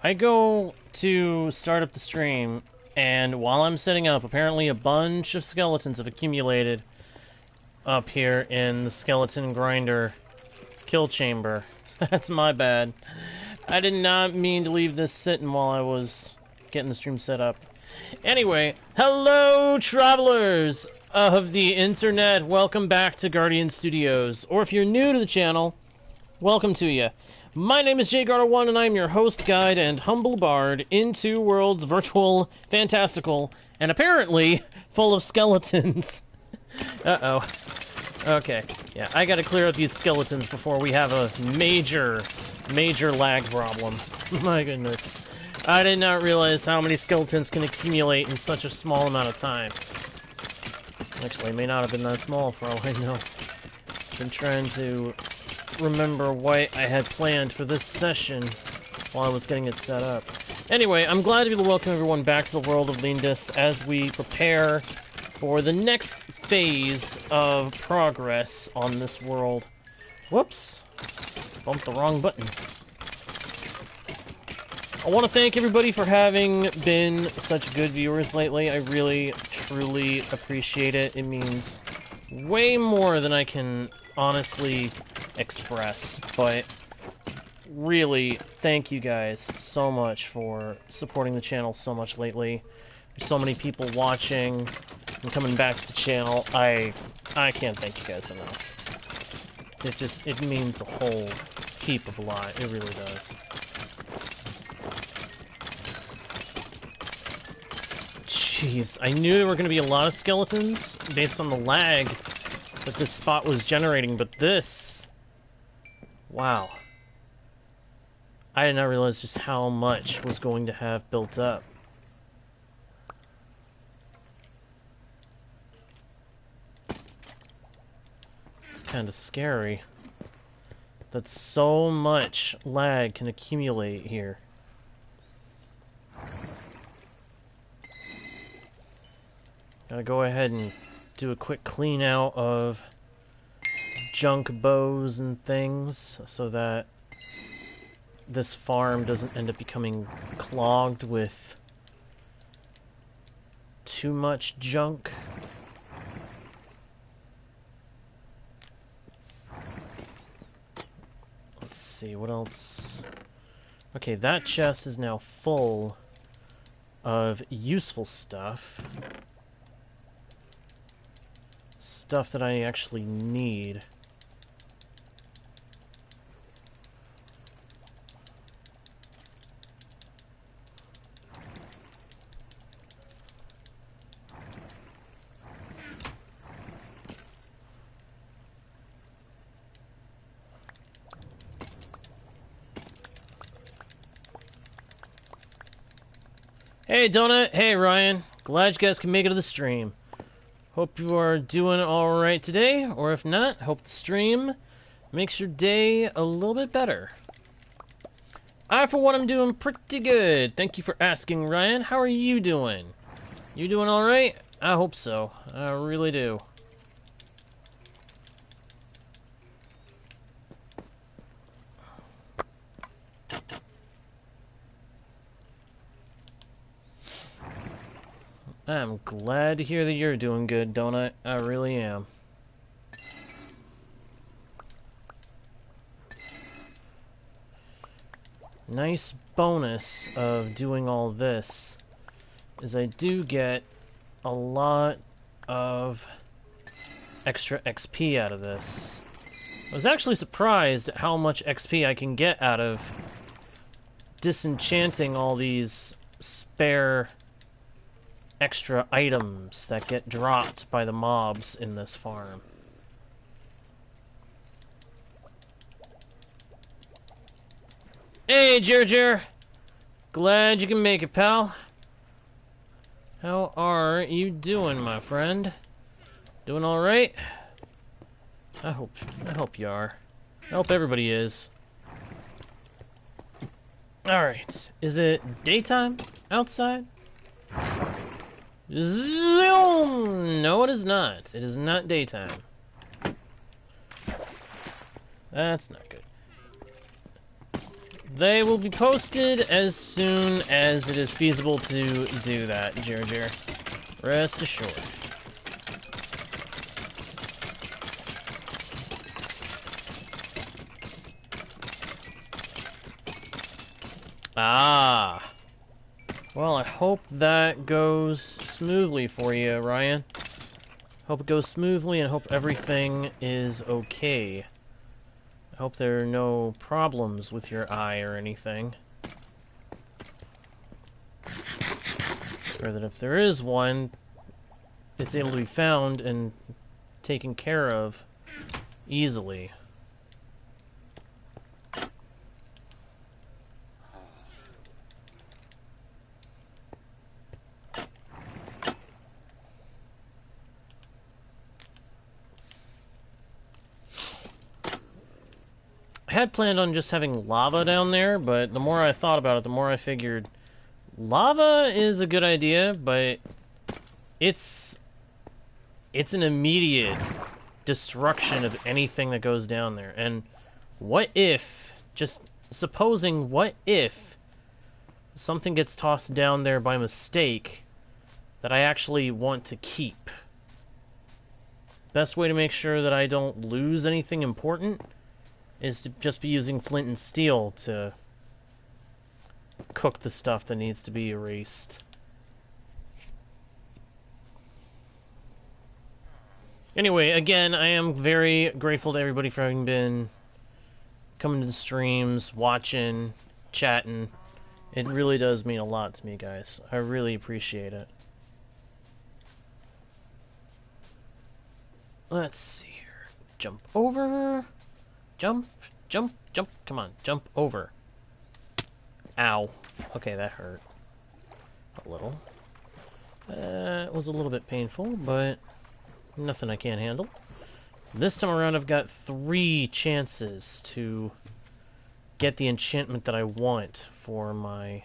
I go to start up the stream, and while I'm setting up, apparently a bunch of skeletons have accumulated up here in the skeleton grinder kill chamber. That's my bad. I did not mean to leave this sitting while I was getting the stream set up. Anyway, hello travelers of the internet. Welcome back to Guardian Studios. Or if you're new to the channel, welcome to you. My name is JGarter1 and I'm your host, guide, and humble bard in two worlds, virtual, fantastical, and apparently full of skeletons. Uh-oh. Okay, yeah, I gotta clear out these skeletons before we have a major lag problem. My goodness. I did not realize how many skeletons can accumulate in such a small amount of time. Actually, it may not have been that small for all I know. Been trying to remember what I had planned for this session while I was getting it set up. Anyway, I'm glad to be able to welcome everyone back to the world of Lyndas as we prepare for the next phase of progress on this world. Whoops. Bumped the wrong button. I want to thank everybody for having been such good viewers lately. I really, truly appreciate it. It means way more than I can honestly express, but really, thank you guys so much for supporting the channel so much lately. There's so many people watching and coming back to the channel. I can't thank you guys enough. It means a whole heap of a lot. It really does. Jeez, I knew there were going to be a lot of skeletons based on the lag that this spot was generating, but this... Wow. I did not realize just how much was going to have built up. It's kind of scary that so much lag can accumulate here. Gotta go ahead and do a quick clean out of junk bows and things so that this farm doesn't end up becoming clogged with too much junk. Let's see, what else? Okay, that chest is now full of useful stuff. Stuff that I actually need. Hey Donut, hey Ryan, glad you guys can make it to the stream. Hope you are doing alright today, or if not, hope the stream makes your day a little bit better. I, for one, am doing pretty good. Thank you for asking, Ryan. How are you doing? You doing alright? I hope so. I really do. I'm glad to hear that you're doing good, Donut. I really am. Nice bonus of doing all this is I do get a lot of extra XP out of this. I was actually surprised at how much XP I can get out of disenchanting all these spare extra items that get dropped by the mobs in this farm. Hey, Jer. Glad you can make it, pal. How are you doing, my friend? Doing all right? I hope you are. I hope everybody is. All right. Is it daytime outside? Zoom! No, it is not. It is not daytime. That's not good. They will be posted as soon as it is feasible to do that, Jer. Rest assured. Ah. Well, I hope that goes smoothly for you, Ryan. Hope it goes smoothly and hope everything is okay. I hope there are no problems with your eye or anything. Or that if there is one, it's able to be found and taken care of easily. I had planned on just having lava down there, but the more I thought about it, the more I figured lava is a good idea, but it's an immediate destruction of anything that goes down there. And what if, just supposing, what if something gets tossed down there by mistake that I actually want to keep? Best way to make sure that I don't lose anything important is to just be using flint and steel to cook the stuff that needs to be erased. Anyway, again, I am very grateful to everybody for having been coming to the streams, watching, chatting. It really does mean a lot to me, guys. I really appreciate it. Let's see here. Jump over. Jump, jump, jump. Come on, jump over. Ow. Okay, that hurt. A little. It was a little bit painful, but nothing I can't handle. This time around, I've got 3 chances to get the enchantment that I want for my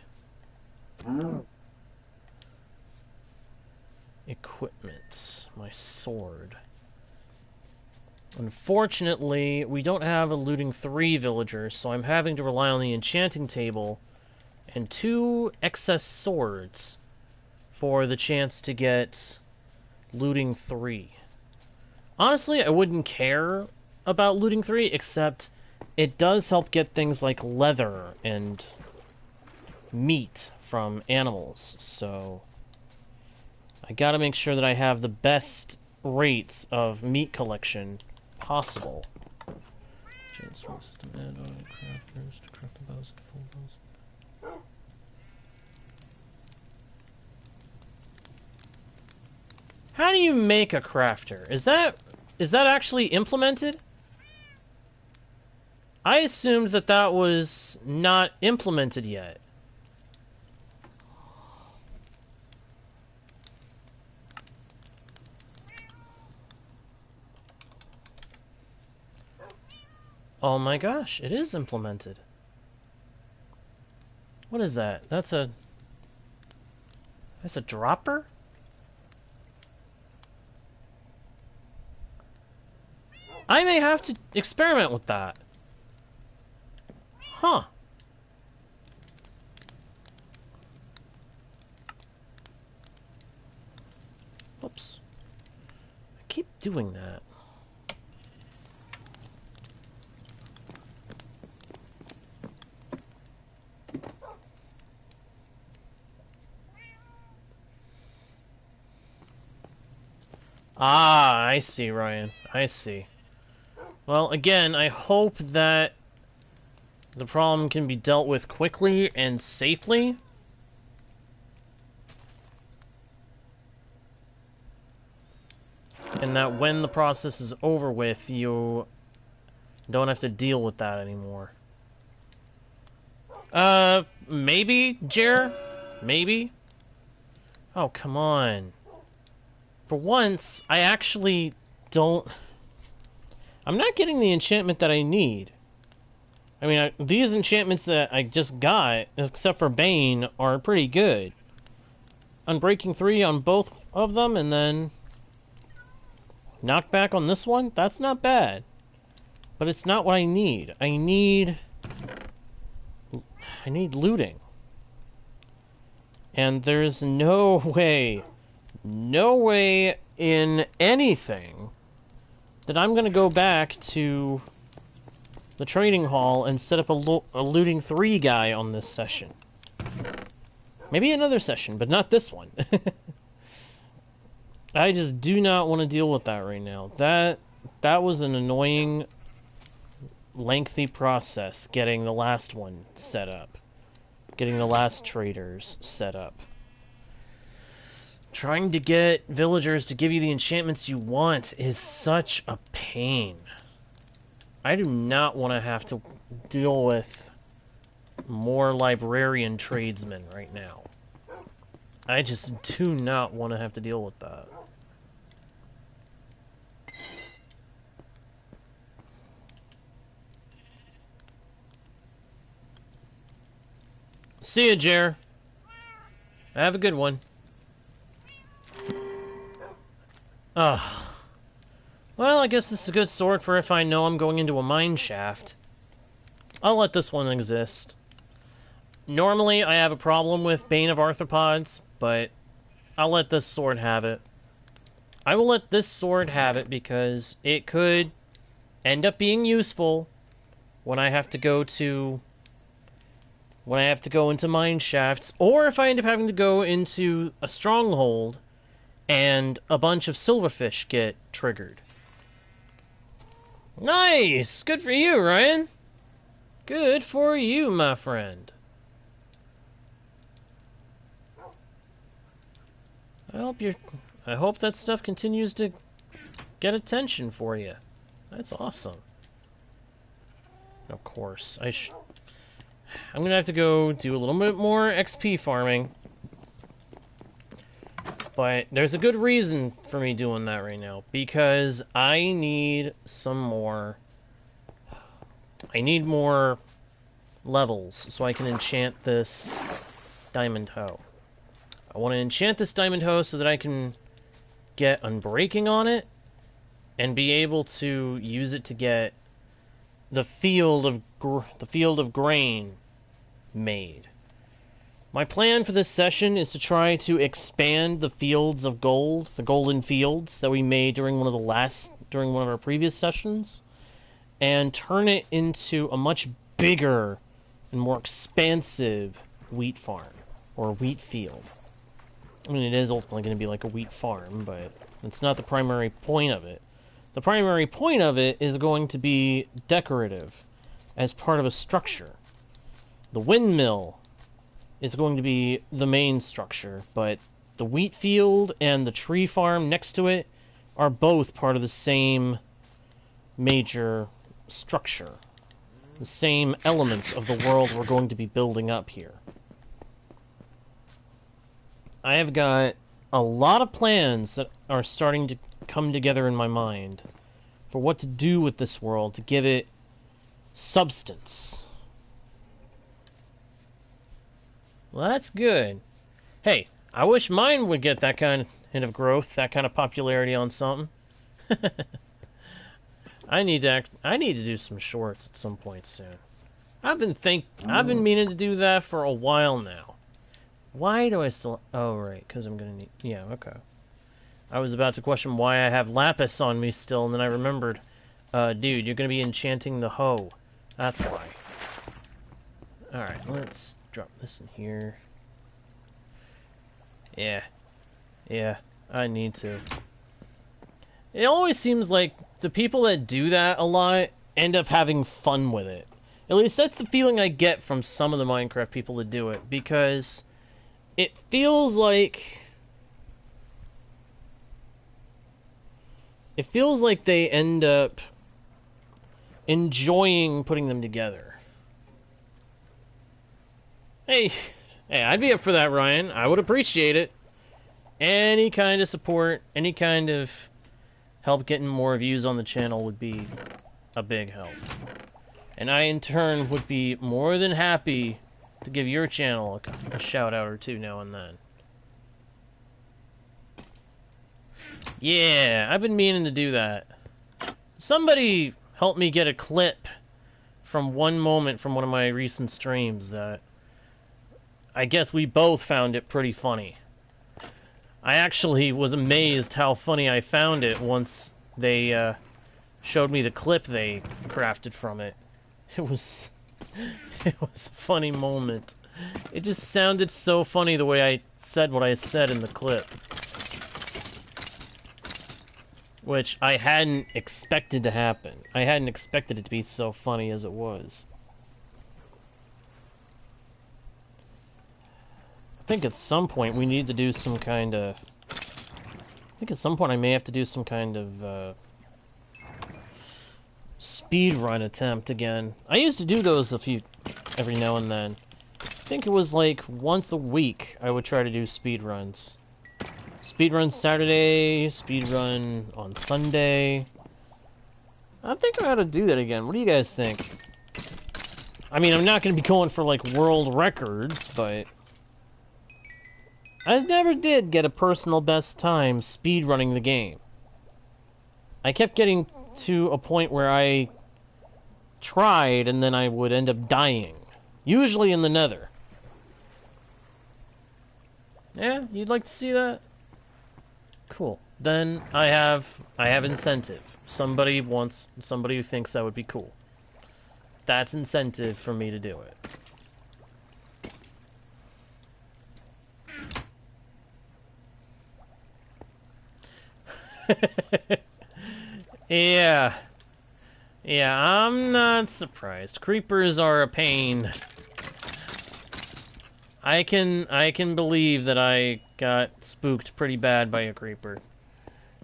equipment, my sword. Unfortunately, we don't have a looting 3 villager, so I'm having to rely on the enchanting table and 2 excess swords for the chance to get looting 3. Honestly, I wouldn't care about looting 3, except it does help get things like leather and meat from animals, so I gotta make sure that I have the best rates of meat collection possible. System add-on crafters to craft the bows and full bows. How do you make a crafter? Is that actually implemented? I assumed that that was not implemented yet. Oh my gosh, it is implemented. What is that? That's a dropper? I may have to experiment with that. Huh. Whoops. I keep doing that. Ah, I see, Ryan. I see. Well, again, I hope that the problem can be dealt with quickly and safely. And that when the process is over with, you don't have to deal with that anymore. Maybe, Jer? Maybe? Oh, come on. For once, I actually don't... I'm not getting the enchantment that I need. I mean, these enchantments that I just got, except for Bane, are pretty good. Unbreaking 3 on both of them, and then knockback on this one? That's not bad. But it's not what I need. I need I need looting. And there's no way in anything that I'm going to go back to the trading hall and set up a looting 3 guy on this session. Maybe another session, but not this one. I just do not want to deal with that right now. That was an annoying, lengthy process getting the last one set up. Getting the last traders set up. Trying to get villagers to give you the enchantments you want is such a pain. I do not want to have to deal with more librarian tradesmen right now. I just do not want to have to deal with that. See ya, Jer. Have a good one. Ugh. Well, I guess this is a good sword for if I know I'm going into a mine shaft. I'll let this one exist. Normally, I have a problem with Bane of Arthropods, but I'll let this sword have it. I will let this sword have it because it could end up being useful when I have to go into mine shafts, or if I end up having to go into a stronghold and a bunch of silverfish get triggered. Nice! Good for you, Ryan! Good for you, my friend. I hope that stuff continues to get attention for you. That's awesome. Of course, I'm gonna have to go do a little bit more XP farming. But there's a good reason for me doing that right now, because I need some more... I need more levels so I can enchant this diamond hoe. I want to enchant this diamond hoe so that I can get Unbreaking on it and be able to use it to get the field of grain made. My plan for this session is to try to expand the fields of gold, the golden fields that we made during one of our previous sessions, and turn it into a much bigger and more expansive wheat farm, or wheat field. I mean, it is ultimately going to be like a wheat farm, but it's not the primary point of it. The primary point of it is going to be decorative, as part of a structure. The windmill is going to be the main structure, but the wheat field and the tree farm next to it are both part of the same major structure. The same elements of the world we're going to be building up here. I have got a lot of plans that are starting to come together in my mind for what to do with this world to give it substance. Well, that's good. Hey, I wish mine would get that kind of growth, that kind of popularity on something. I need to do some shorts at some point soon. I've been meaning to do that for a while now. Why do I still... Oh, right, because I'm gonna need... Yeah, okay. I was about to question why I have lapis on me still, and then I remembered, dude, you're gonna be enchanting the hoe. That's why. Alright, let's drop this in here. Yeah, I need to. It always seems like the people that do that a lot end up having fun with it. At least that's the feeling I get from some of the Minecraft people that do it, because it feels like they end up enjoying putting them together. Hey, I'd be up for that, Ryan. I would appreciate it. Any kind of support, any kind of help getting more views on the channel would be a big help. And I, in turn, would be more than happy to give your channel a shout-out or two now and then. Yeah, I've been meaning to do that. Somebody help me get a clip from one moment from one of my recent streams that I guess we both found it pretty funny. I actually was amazed how funny I found it once they showed me the clip they crafted from it. It was it was a funny moment. It just sounded so funny the way I said what I said in the clip. Which I hadn't expected to happen. I hadn't expected it to be so funny as it was. I think at some point we need to do some kind of... I think at some point I may have to do some kind of speed run attempt again. I used to do those every now and then. I think it was like once a week I would try to do speed runs. Speedrun Saturday, speedrun on Sunday. I think I ought to do that again. What do you guys think? I mean, I'm not going to be going for, like, world records, but... I never did get a personal best time speedrunning the game. I kept getting to a point where I tried, and then I would end up dying. Usually in the nether. Yeah, you'd like to see that? Cool. Then I have incentive. Somebody who thinks that would be cool. That's incentive for me to do it. Yeah. Yeah, I'm not surprised. Creepers are a pain. I can believe that I got spooked pretty bad by a creeper.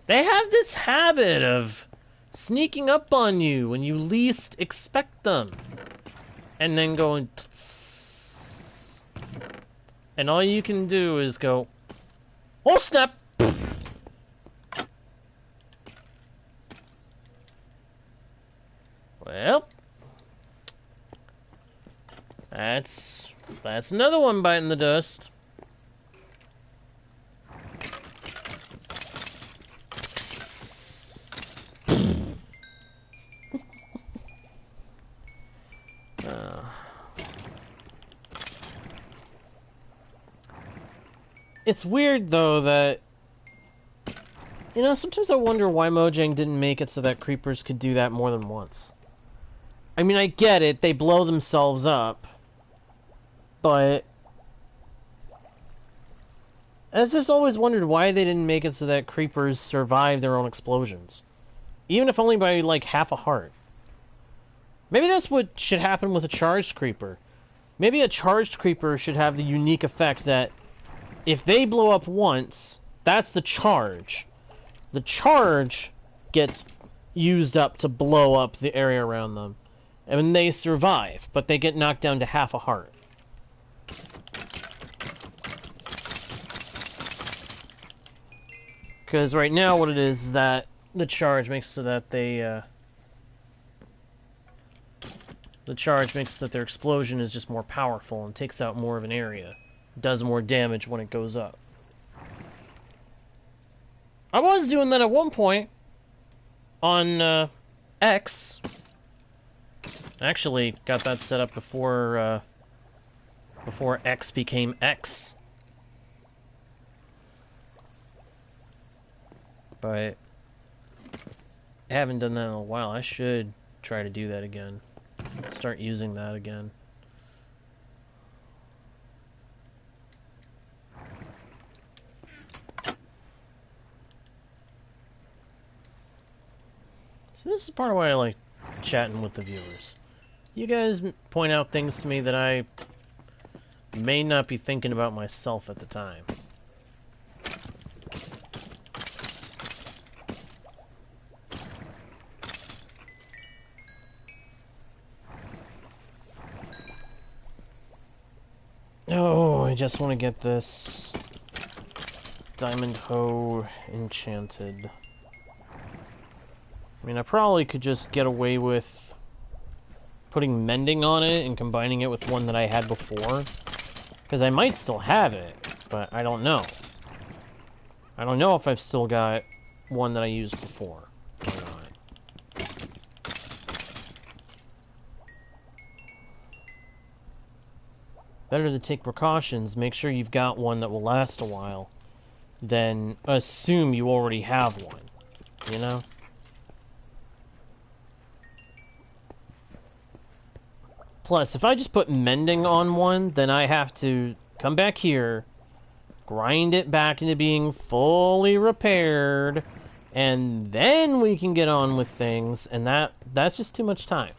They have this habit of sneaking up on you when you least expect them. And then going... And all you can do is go... Oh, snap! Well... That's another one biting the dust. It's weird, though, that... You know, sometimes I wonder why Mojang didn't make it so that creepers could do that more than once. I mean, I get it, they blow themselves up. But... I've just always wondered why they didn't make it so that creepers survive their own explosions. Even if only by, like, half a heart. Maybe that's what should happen with a charged creeper. Maybe a charged creeper should have the unique effect that if they blow up once, that's the charge. The charge gets used up to blow up the area around them. And they survive, but they get knocked down to half a heart. Because right now what it is that the charge makes so that they, the charge makes so that their explosion is just more powerful and takes out more of an area. Does more damage when it goes up. I was doing that at one point on X. Actually, got that set up before before X became X. But I haven't done that in a while. I should try to do that again. Start using that again. So this is part of why I like chatting with the viewers. You guys point out things to me that I may not be thinking about myself at the time. Oh, I just want to get this diamond hoe enchanted. I mean, I probably could just get away with putting mending on it and combining it with one that I had before. Because I might still have it, but I don't know. I don't know if I've still got one that I used before or not. Better to take precautions, make sure you've got one that will last a while, than assume you already have one, you know? Plus, if I just put mending on one, then I have to come back here, grind it back into being fully repaired, and then we can get on with things, and that's just too much time.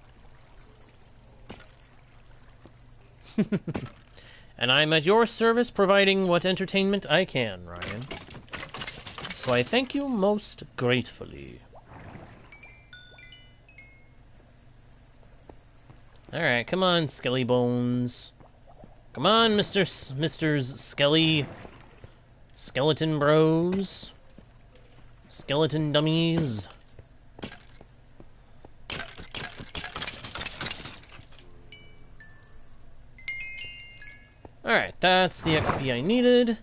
And I'm at your service, providing what entertainment I can, Ryan. So I thank you most gratefully. Alright, come on, Skelly Bones. Come on, Mr.'s Skelly... Skeleton Bros. Skeleton Dummies. Alright, that's the XP I needed.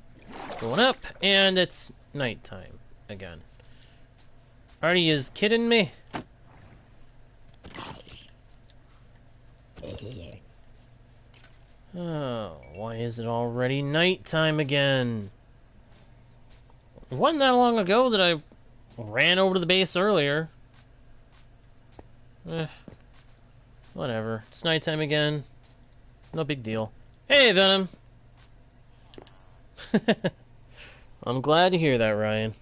Going up, and it's nighttime again. Are you kidding me? Oh, why is it already nighttime again? It wasn't that long ago that I ran over to the base earlier. Whatever. It's nighttime again. No big deal. Hey, Venom! I'm glad to hear that, Ryan.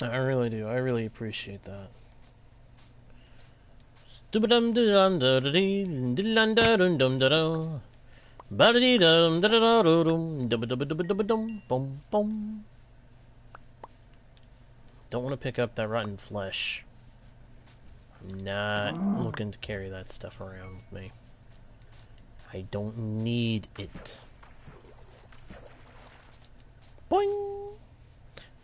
I really do. I really appreciate that. Don't want to pick up that rotten flesh. I'm not looking to carry that stuff around with me. I don't need it. Boing!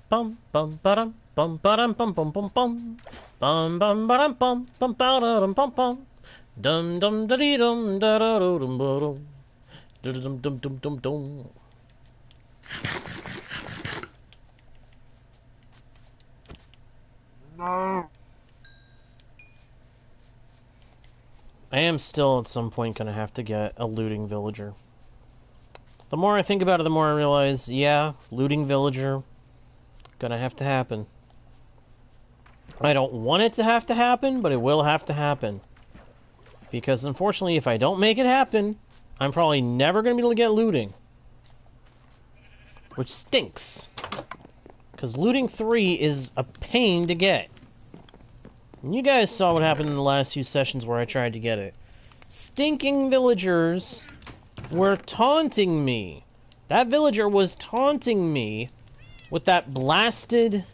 Bum bum ba-dum bum ba-dum bum bum bum bum bum bum ba-dum bum bum ba-dum bum bum dum dum da dee dum da da dum dum dum dum dum dum dum. No. I am still at some point gonna have to get a looting villager. The more I think about it, the more I realize, yeah, looting villager, gonna have to happen. I don't want it to have to happen, but it will have to happen. Because unfortunately, if I don't make it happen, I'm probably never gonna be able to get looting. Which stinks. Because looting 3 is a pain to get. And you guys saw what happened in the last few sessions where I tried to get it. Stinking villagers were taunting me. That villager was taunting me with that blasted...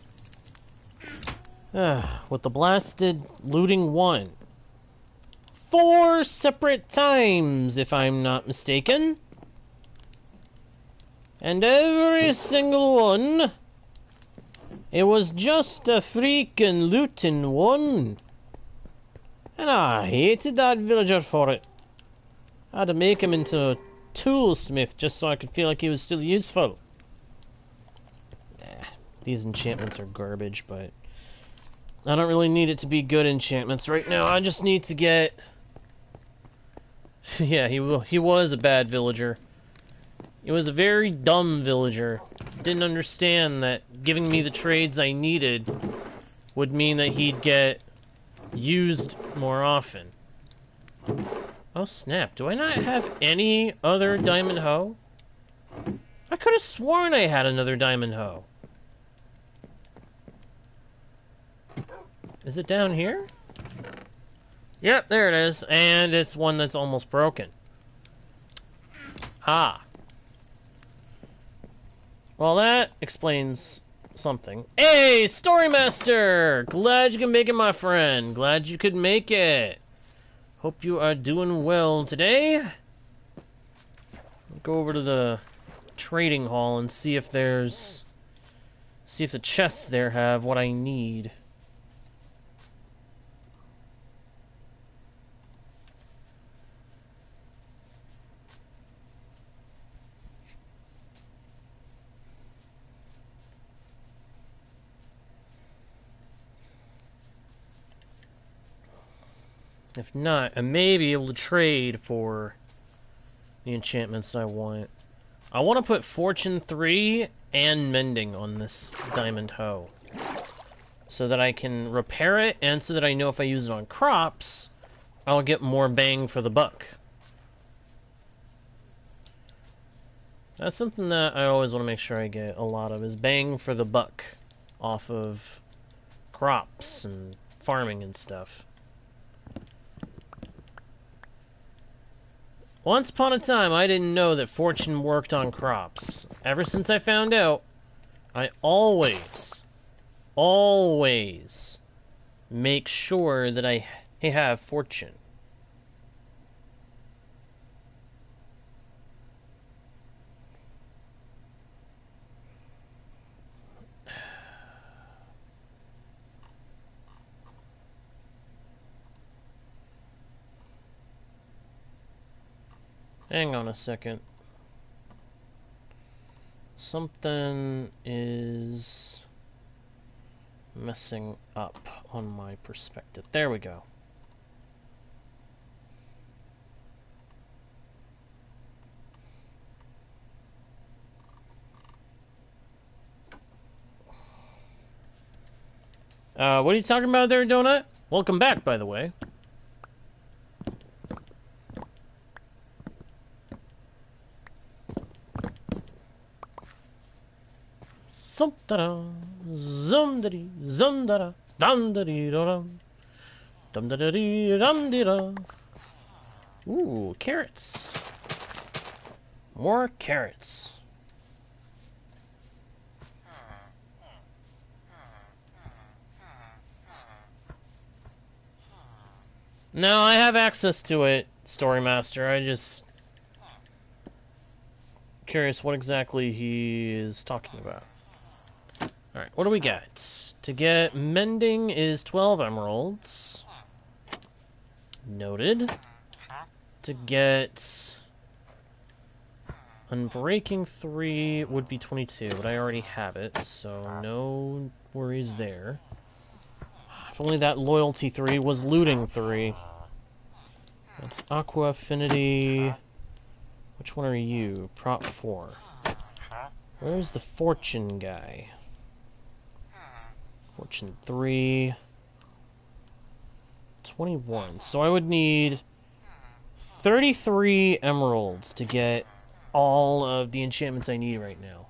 with the blasted looting 1. 4 separate times, if I'm not mistaken. And every single one... it was just a freaking looting 1. And I hated that villager for it. I had to make him into a toolsmith just so I could feel like he was still useful. These enchantments are garbage, but I don't really need it to be good enchantments right now. I just need to get... yeah, he was a bad villager. He was a very dumb villager. Didn't understand that giving me the trades I needed would mean that he'd get used more often. Oh snap, do I not have any other diamond hoe? I could have sworn I had another diamond hoe. Is it down here? Yep, there it is. And it's one that's almost broken. Ah. Well, that explains something. Hey, Storymaster! Glad you can make it, my friend. Glad you could make it. Hope you are doing well today. I'll go over to the trading hall and see if there's... see if the chests there have what I need. If not, I may be able to trade for the enchantments I want. I want to put Fortune 3 and Mending on this diamond hoe, so that I can repair it, and so that I know if I use it on crops, I'll get more bang for the buck. That's something that I always want to make sure I get a lot of, is bang for the buck off of crops and farming and stuff. Once upon a time, I didn't know that Fortune worked on crops. Ever since I found out, I always make sure that I have Fortune. Hang on a second. Something is messing up on my perspective. There we go. What are you talking about there, Donut? Welcome back, by the way. Zum-da-da, zum-da-dee, zum-da-da, dum-da-dee-da-dum, dum-da-da-dee-dum-dee-da. Ooh, carrots. More carrots. No, I have access to it, Story Master. I just... curious what exactly he is talking about. Alright, what do we got? To get Mending is 12 emeralds. Noted. To get Unbreaking 3 would be 22, but I already have it, so no worries there. If only that Loyalty 3 was Looting 3. That's Aqua Affinity. Which one are you? Prop 4. Where's the Fortune guy? Fortune 3. 21. So I would need 33 emeralds to get all of the enchantments I need right now.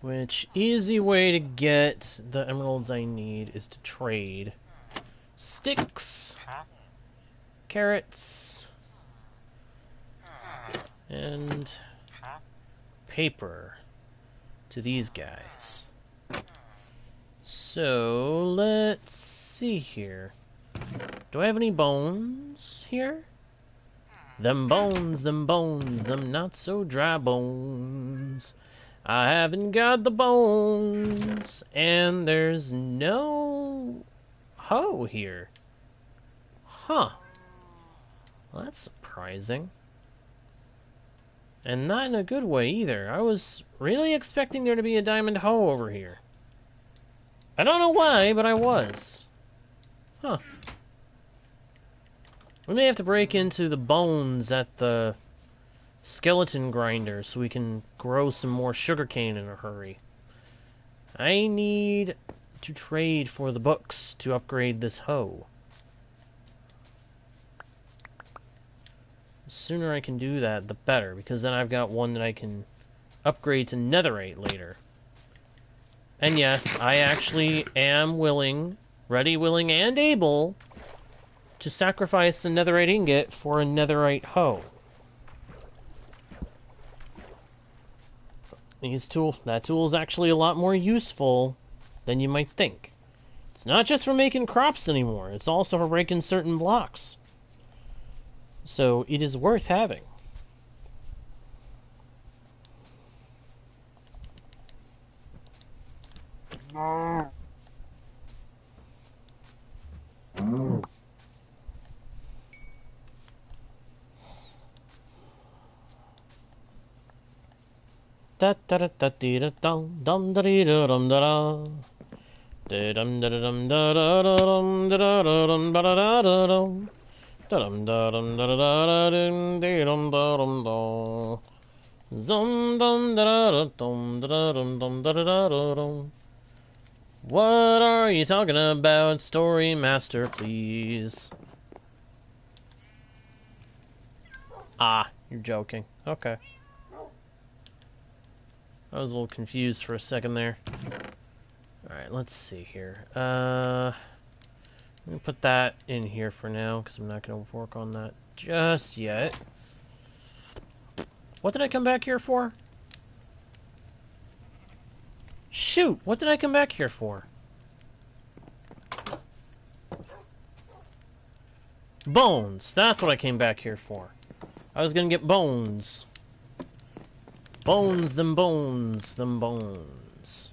Which, easy way to get the emeralds I need is to trade sticks, carrots, and paper to these guys. So, let's see here. Do I have any bones here? Them bones, them not so dry bones. I haven't got the bones, and there's no hoe here. Huh. Well, that's surprising. And not in a good way either. I was really expecting there to be a diamond hoe over here. I don't know why, but I was. Huh. We may have to break into the bones at the skeleton grinder so we can grow some more sugarcane in a hurry. I need to trade for the books to upgrade this hoe. The sooner I can do that, the better, because then I've got one that I can upgrade to netherite later. And yes, I actually am willing, ready, willing, and able to sacrifice a netherite ingot for a netherite hoe. That tool is actually a lot more useful than you might think. It's not just for making crops anymore, it's also for breaking certain blocks. So it is worth having. da da da da dee da dum dum da dee da dum da da. Da dum da da dum da da da dum da da da dum ba da da da dum. Da dum da dum da da da da dum dee dum da dum da. Zum dum da da da dum da da dum dum da da da da dum. What are you talking about, Story Master, please? Ah, you're joking. Okay. I was a little confused for a second there. Alright, let's see here. I'm gonna put that in here for now, because I'm not gonna work on that just yet. What did I come back here for? Shoot, what did I come back here for? Bones! That's what I came back here for. I was gonna get bones. Bones, them bones, them bones.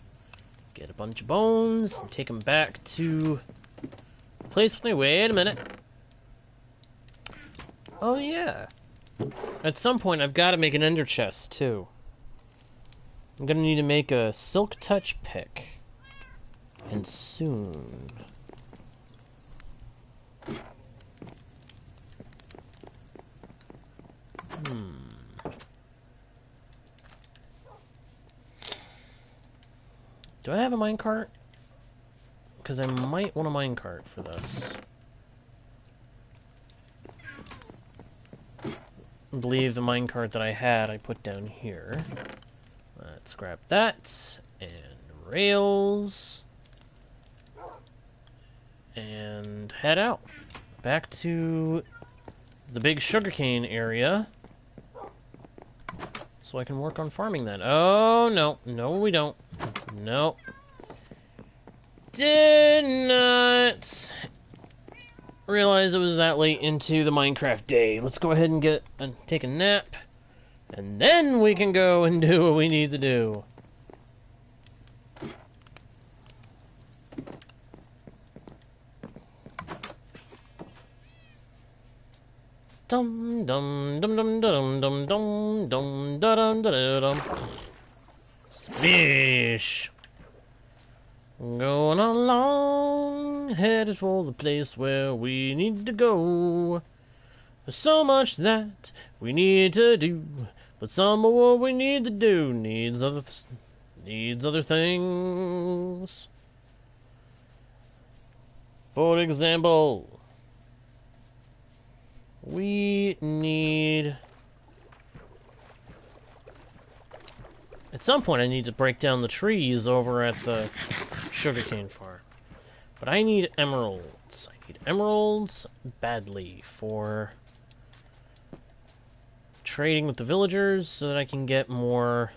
Get a bunch of bones and take them back to the place with me. Wait a minute. Oh yeah. At some point I've got to make an ender chest too. I'm gonna need to make a silk touch pick. And soon. Do I have a minecart? Because I might want a minecart for this. I believe the minecart that I had I put down here. Let's grab that. And rails. And head out. Back to the big sugarcane area. So I can work on farming that. Oh, no. No, we don't. No. Did not realize it was that late into the Minecraft day. Let's go ahead and take a nap. And then we can go and do what we need to do. Dum dum dum dum dum dum dum dum dum dum dum. Splish. Going along, headed for the place where we need to go. There's so much that we need to do, but some of what we need to do needs other things. For example, we need... At some point I need to break down the trees over at the sugarcane farm. But I need emeralds. I need emeralds badly for trading with the villagers so that I can get more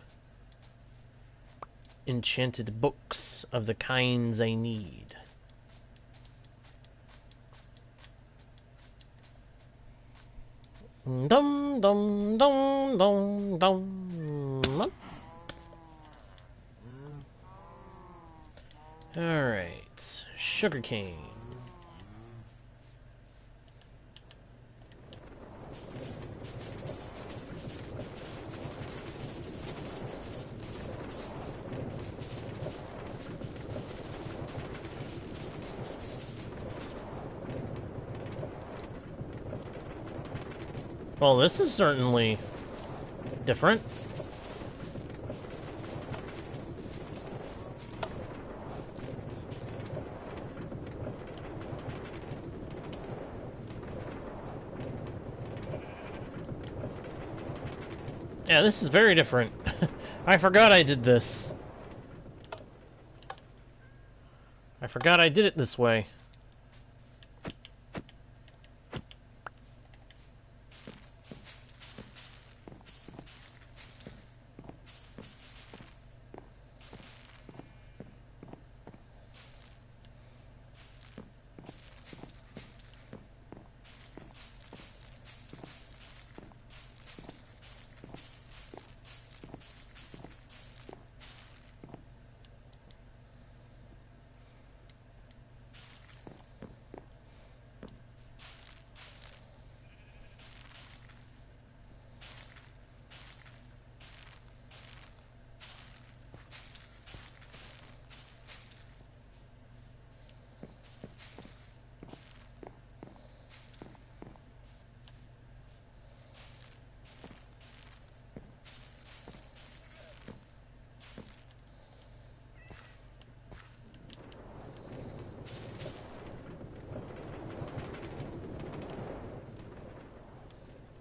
enchanted books of the kinds I need. Dum dum dum dum dum. Alright, sugarcane. Well, this is certainly different. Yeah, this is very different. I forgot I did this. I forgot I did it this way.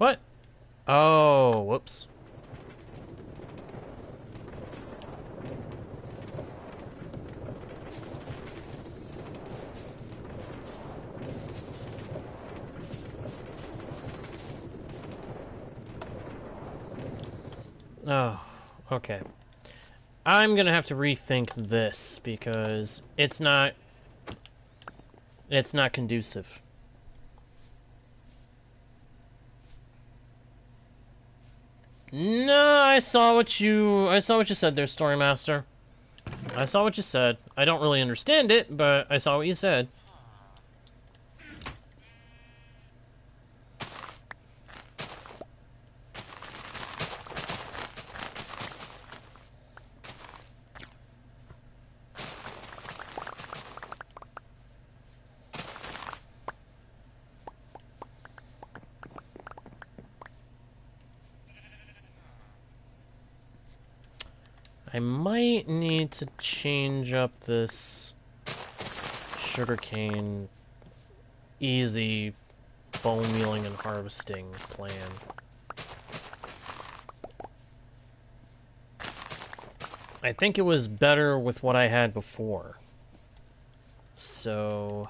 What? Oh, whoops. Oh, okay. I'm gonna have to rethink this because it's not conducive. No, I saw what you said there, Story Master. I saw what you said. I don't really understand it, but I saw what you said. I might need to change up this sugarcane easy bone mealing and harvesting plan. I think it was better with what I had before. So...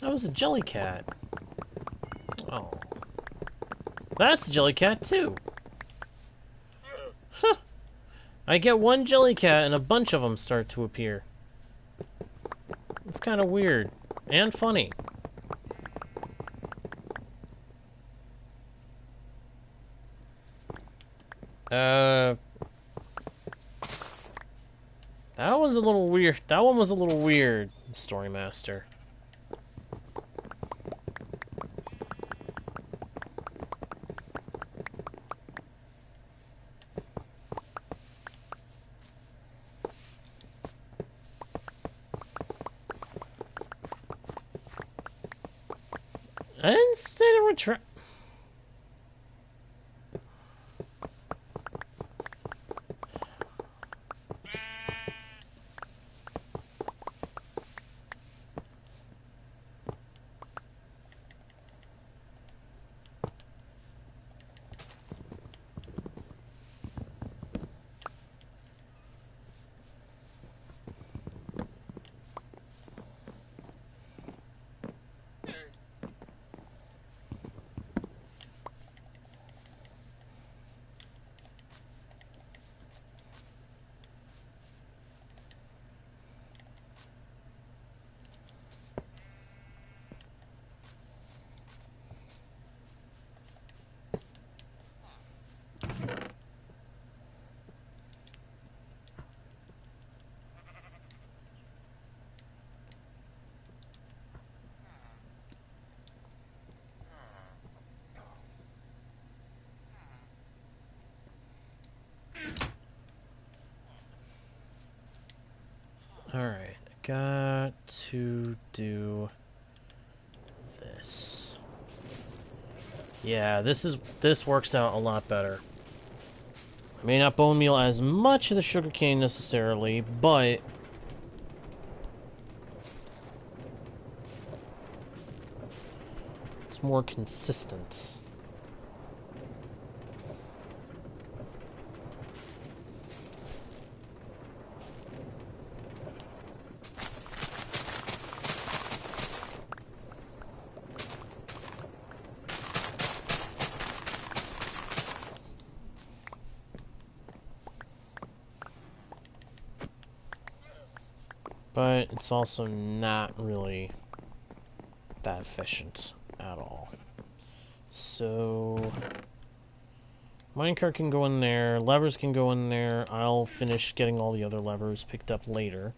That was a jellycat. Oh. That's a jellycat too. Huh. I get one jellycat and a bunch of them start to appear. It's kind of weird. And funny. That was a little weird. That one was a little weird, Story Master. I didn't say to retract. Alright, got to do this. Yeah, this works out a lot better. I may not bone meal as much of the sugarcane necessarily, but it's more consistent. But it's also not really that efficient at all. So minecart can go in there, levers can go in there. I'll finish getting all the other levers picked up later.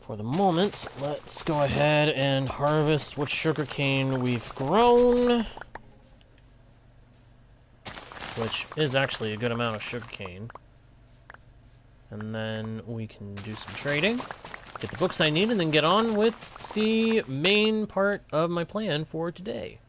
For the moment, let's go ahead and harvest what sugarcane we've grown, which is actually a good amount of sugarcane. And then we can do some trading, get the books I need, and then get on with the main part of my plan for today.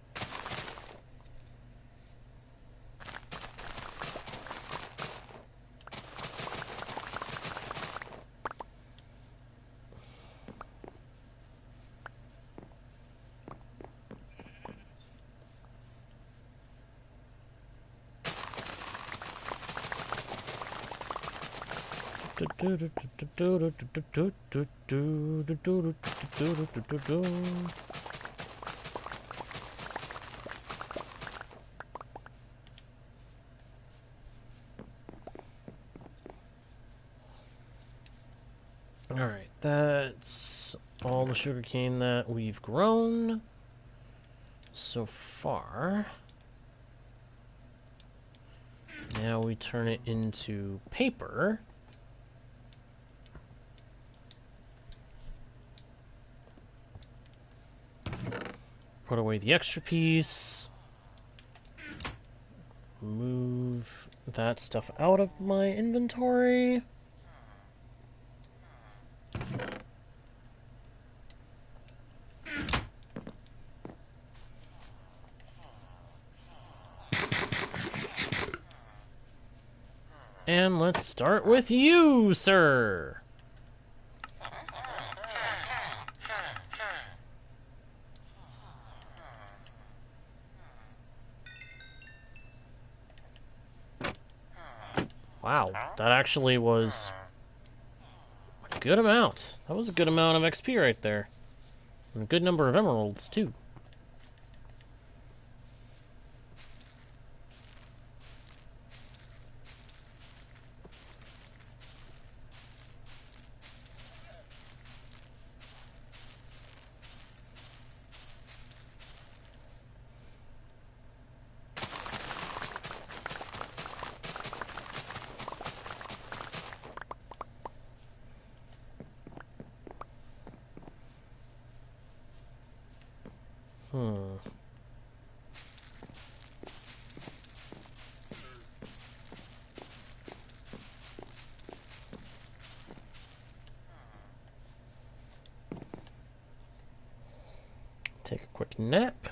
Alright, that's all the sugarcane that we've grown so far. Now we turn it into paper. Put away the extra piece. Move that stuff out of my inventory. And let's start with you, sir. Wow, that actually was a good amount. That was a good amount of XP right there. And a good number of emeralds, too. Take a quick nap.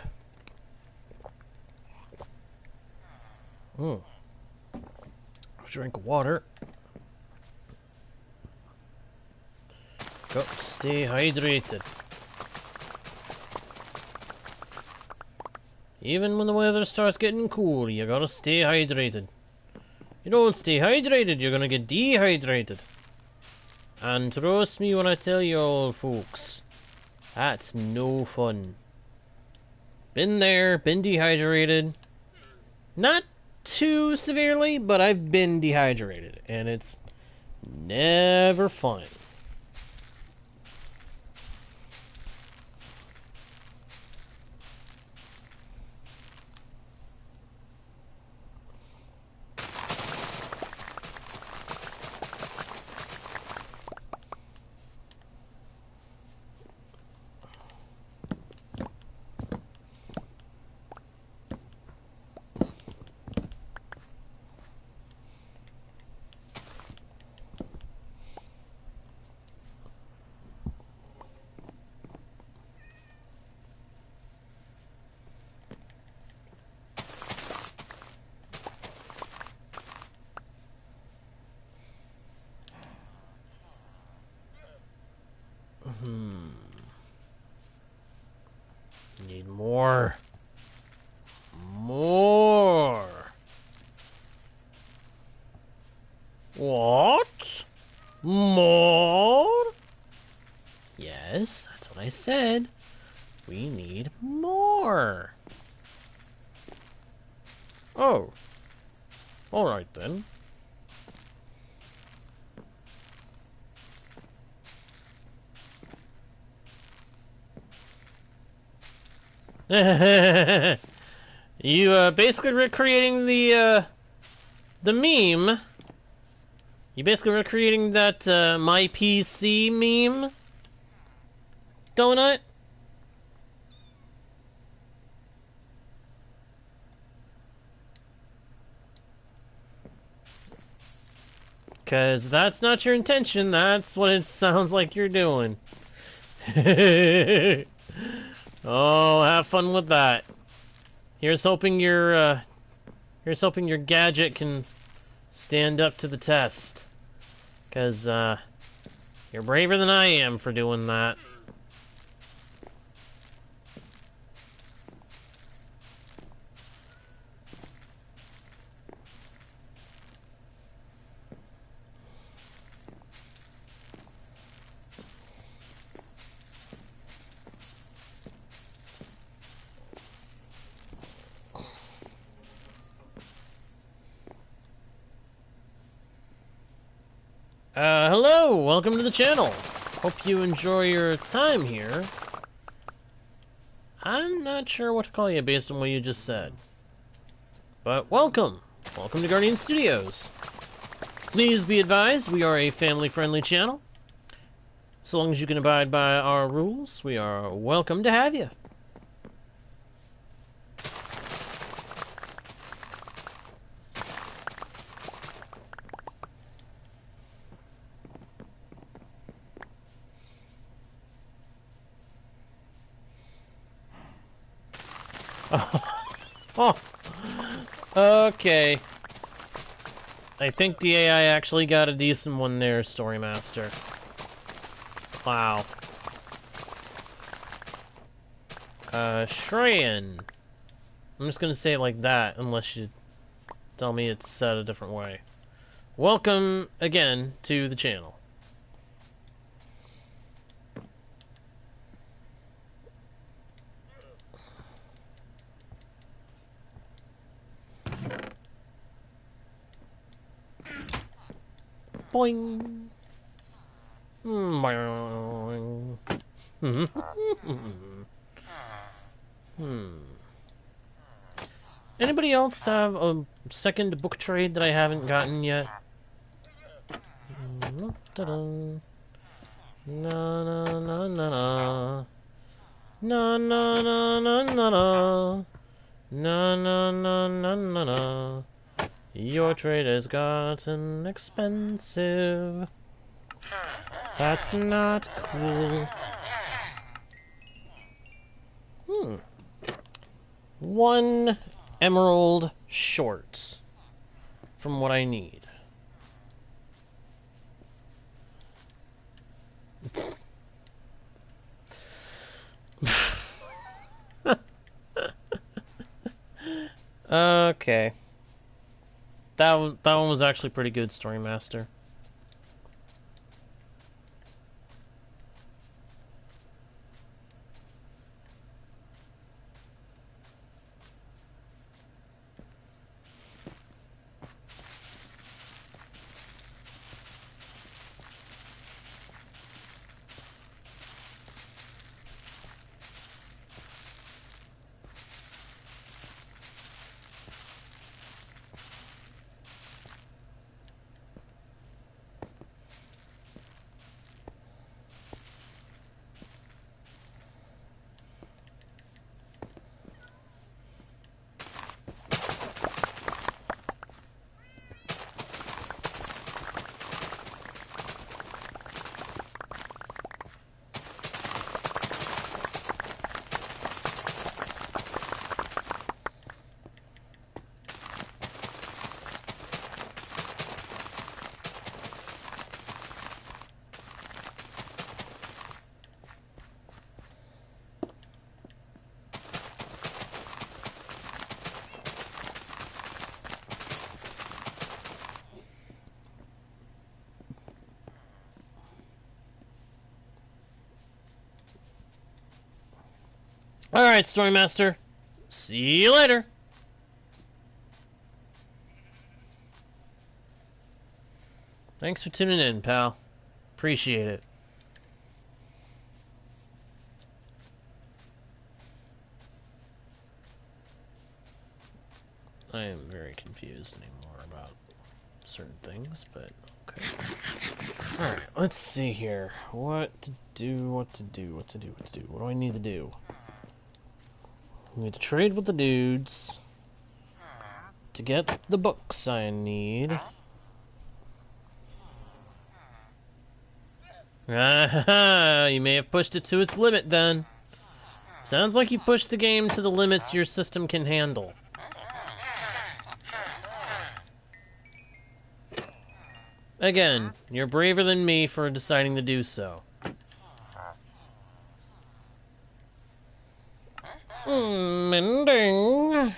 Drink of water. Got to stay hydrated. Even when the weather starts getting cool, you gotta stay hydrated. You don't stay hydrated, you're gonna get dehydrated. And trust me when I tell you all, folks, that's no fun. Been there, been dehydrated. Not too severely, but I've been dehydrated, and it's never fun. Need more. More. What? More? Yes, that's what I said. We need more. Oh. Alright then. You basically recreating the meme. You basically recreating that my PC meme. Donut. Cause that's not your intention. That's what it sounds like you're doing. Oh, have fun with that. Here's hoping your gadget can stand up to the test. Cause you're braver than I am for doing that. Hello! Welcome to the channel! Hope you enjoy your time here. I'm not sure what to call you based on what you just said. But welcome! Welcome to Guardian Studios. Please be advised, we are a family-friendly channel. So long as you can abide by our rules, we are welcome to have you. Oh, okay. I think the AI actually got a decent one there, Story Master. Wow. Shreyan. I'm just gonna say it like that, unless you tell me it's said a different way. Welcome again to the channel. Boing. Boing. Anybody else have a second book trade that I haven't gotten yet? Na na na na na. Na na na na na na. Na na na na na na. Your trade has gotten expensive. That's not cool. One emerald short from what I need. Okay. That one was actually pretty good, Story Master. Alright, Story Master. See you later. Thanks for tuning in, pal. Appreciate it. I am very confused anymore about certain things, but okay. Alright, let's see here. What to do, what to do, what to do, what to do. What do I need to do? I need to trade with the dudes to get the books I need. Ah, you may have pushed it to its limit then. Sounds like you pushed the game to the limits your system can handle. Again, you're braver than me for deciding to do so. Mending.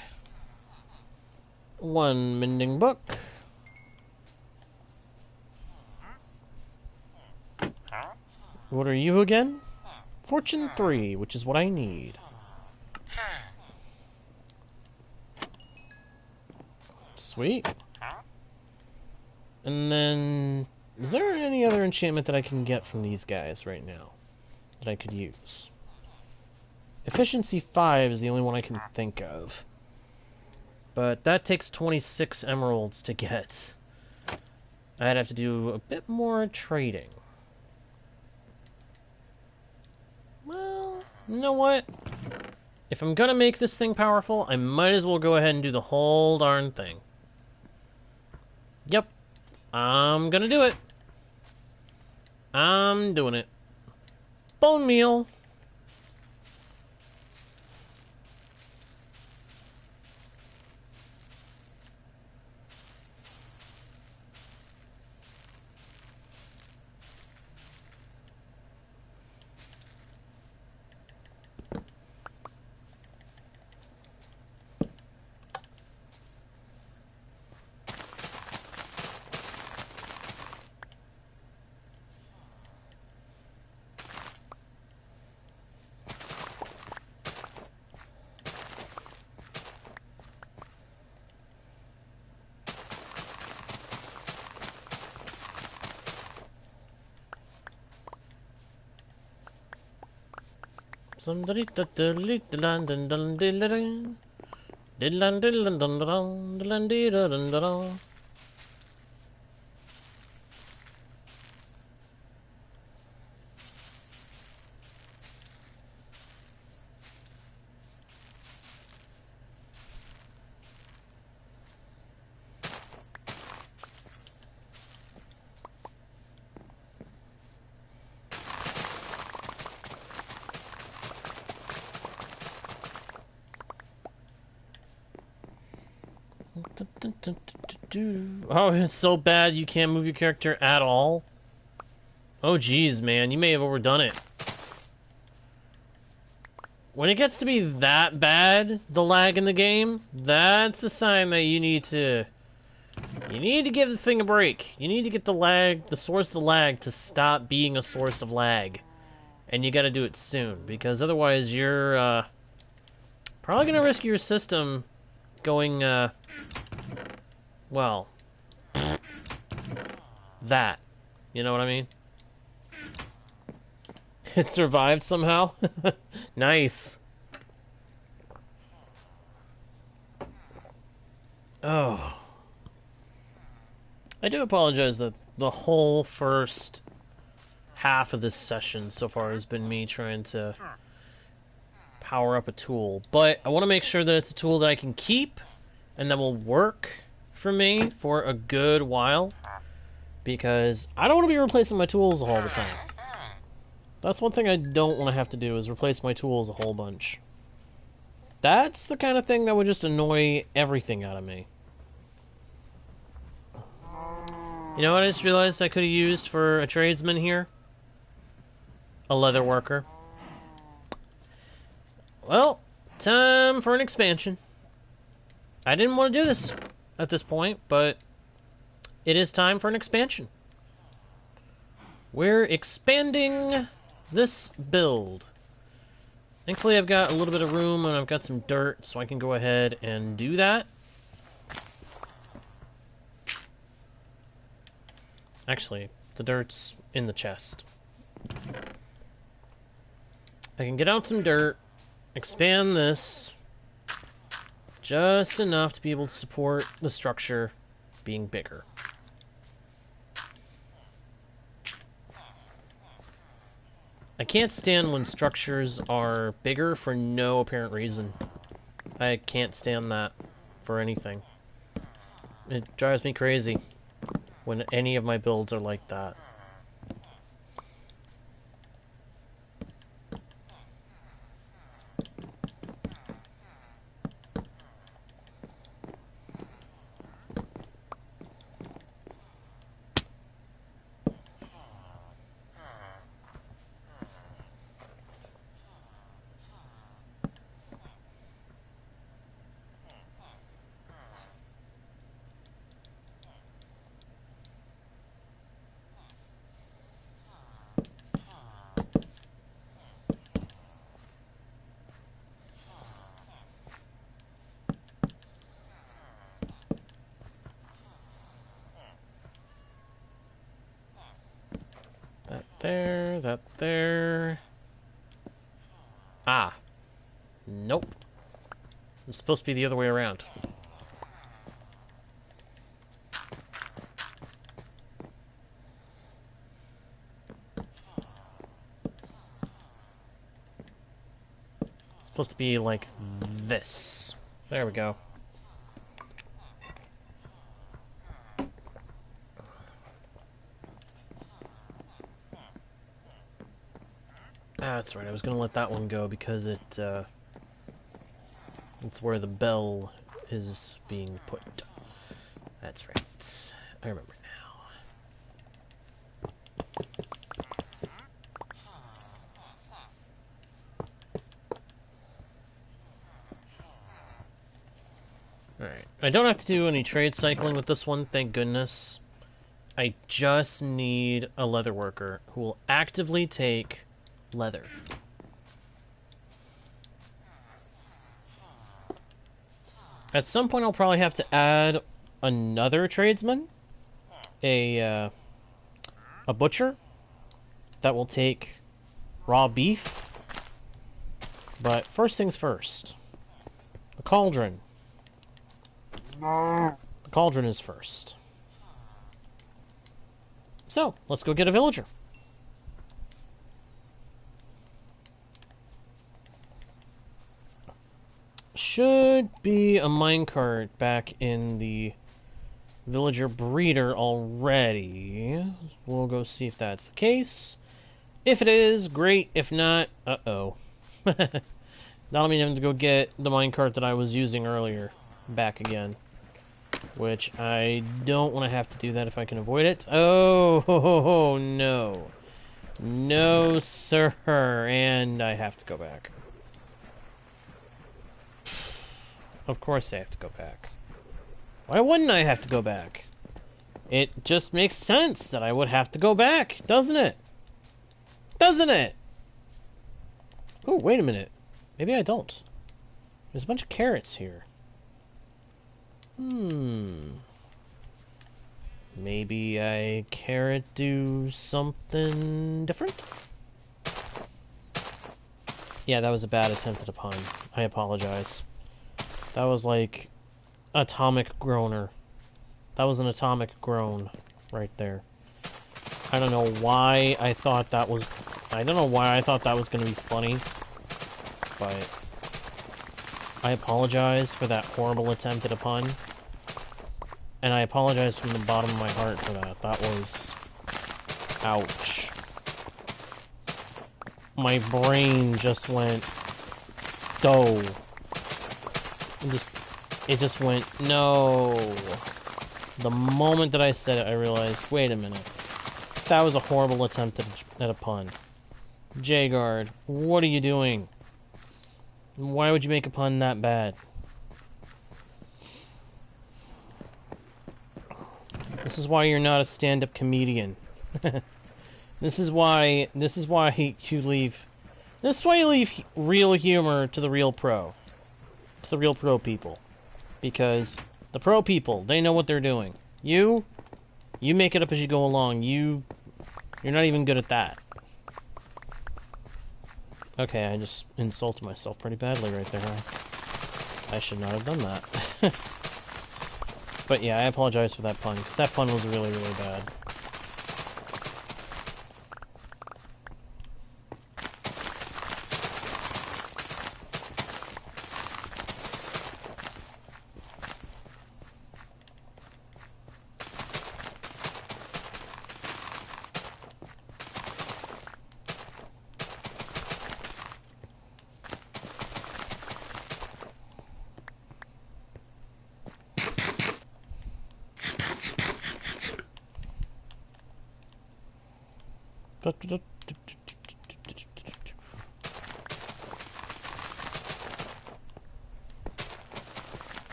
One mending book. What are you again? Fortune 3, which is what I need. Sweet. And then Is there any other enchantment that I can get from these guys right now that I could use? Efficiency 5 is the only one I can think of. But that takes 26 emeralds to get. I'd have to do a bit more trading. Well, you know what? If I'm gonna make this thing powerful, I might as well go ahead and do the whole darn thing. Yep. I'm gonna do it. I'm doing it. Bone meal. Somebody Oh, it's so bad you can't move your character at all? Oh geez, man, you may have overdone it. When it gets to be that bad, the lag in the game, that's the sign that you need to... You need to give the thing a break. You need to get the lag, the source of the lag, to stop being a source of lag. And you gotta do it soon, because otherwise you're, probably gonna risk your system going, well... that. You know what I mean? It survived somehow? Nice. Oh. I do apologize that the whole first half of this session so far has been me trying to power up a tool. But I want to make sure that it's a tool that I can keep and that will work for me for a good while. Because I don't want to be replacing my tools all the time. That's one thing I don't want to have to do, is replace my tools a whole bunch. That's the kind of thing that would just annoy everything out of me. You know what I just realized I could have used for a tradesman here? A leather worker. Well, time for an expansion. I didn't want to do this at this point, but it is time for an expansion. We're expanding this build. Thankfully, I've got a little bit of room and I've got some dirt, so I can go ahead and do that. Actually, the dirt's in the chest. I can get out some dirt, expand this just enough to be able to support the structure being bigger. I can't stand when structures are bigger for no apparent reason. I can't stand that for anything. It drives me crazy when any of my builds are like that. there, that there. Ah. Nope. It's supposed to be the other way around. It's supposed to be like this. There we go. Ah, that's right. I was gonna let that one go because it's where the bell is being put. That's right. I remember now. Alright. I don't have to do any trade cycling with this one, thank goodness. I just need a leather worker who will actively take leather. At some point I'll probably have to add another tradesman, a butcher that will take raw beef. But first things first. The cauldron. The cauldron is first. So, let's go get a villager. Should be a minecart back in the villager breeder already. We'll go see if that's the case. If it is, great. If not, uh-oh. That'll mean having to go get the minecart that I was using earlier back again. Which I don't want to have to do that if I can avoid it. Oh, no. No, sir. And I have to go back. Of course I have to go back. Why wouldn't I have to go back? It just makes sense that I would have to go back, doesn't it? Doesn't it? Oh, wait a minute. Maybe I don't. There's a bunch of carrots here. Maybe I carrot do something different? Yeah, that was a bad attempt at a pun. I apologize. That was like atomic groaner. That was an atomic groan right there. I don't know why I thought that was... I don't know why I thought that was going to be funny. But I apologize for that horrible attempt at a pun. And I apologize from the bottom of my heart for that. That was... ouch. My brain just went... dough. It just went, no. The moment that I said it, I realized, wait a minute. That was a horrible attempt at a pun. J-Guard, what are you doing? Why would you make a pun that bad? This is why you're not a stand-up comedian. This is why you leave real humor to the real pro. To the real pro people. Because the pro people, they know what they're doing. You make it up as you go along. You're not even good at that. Okay, I just insulted myself pretty badly right there. I should not have done that. But yeah, I apologize for that pun, because that pun was really, really bad.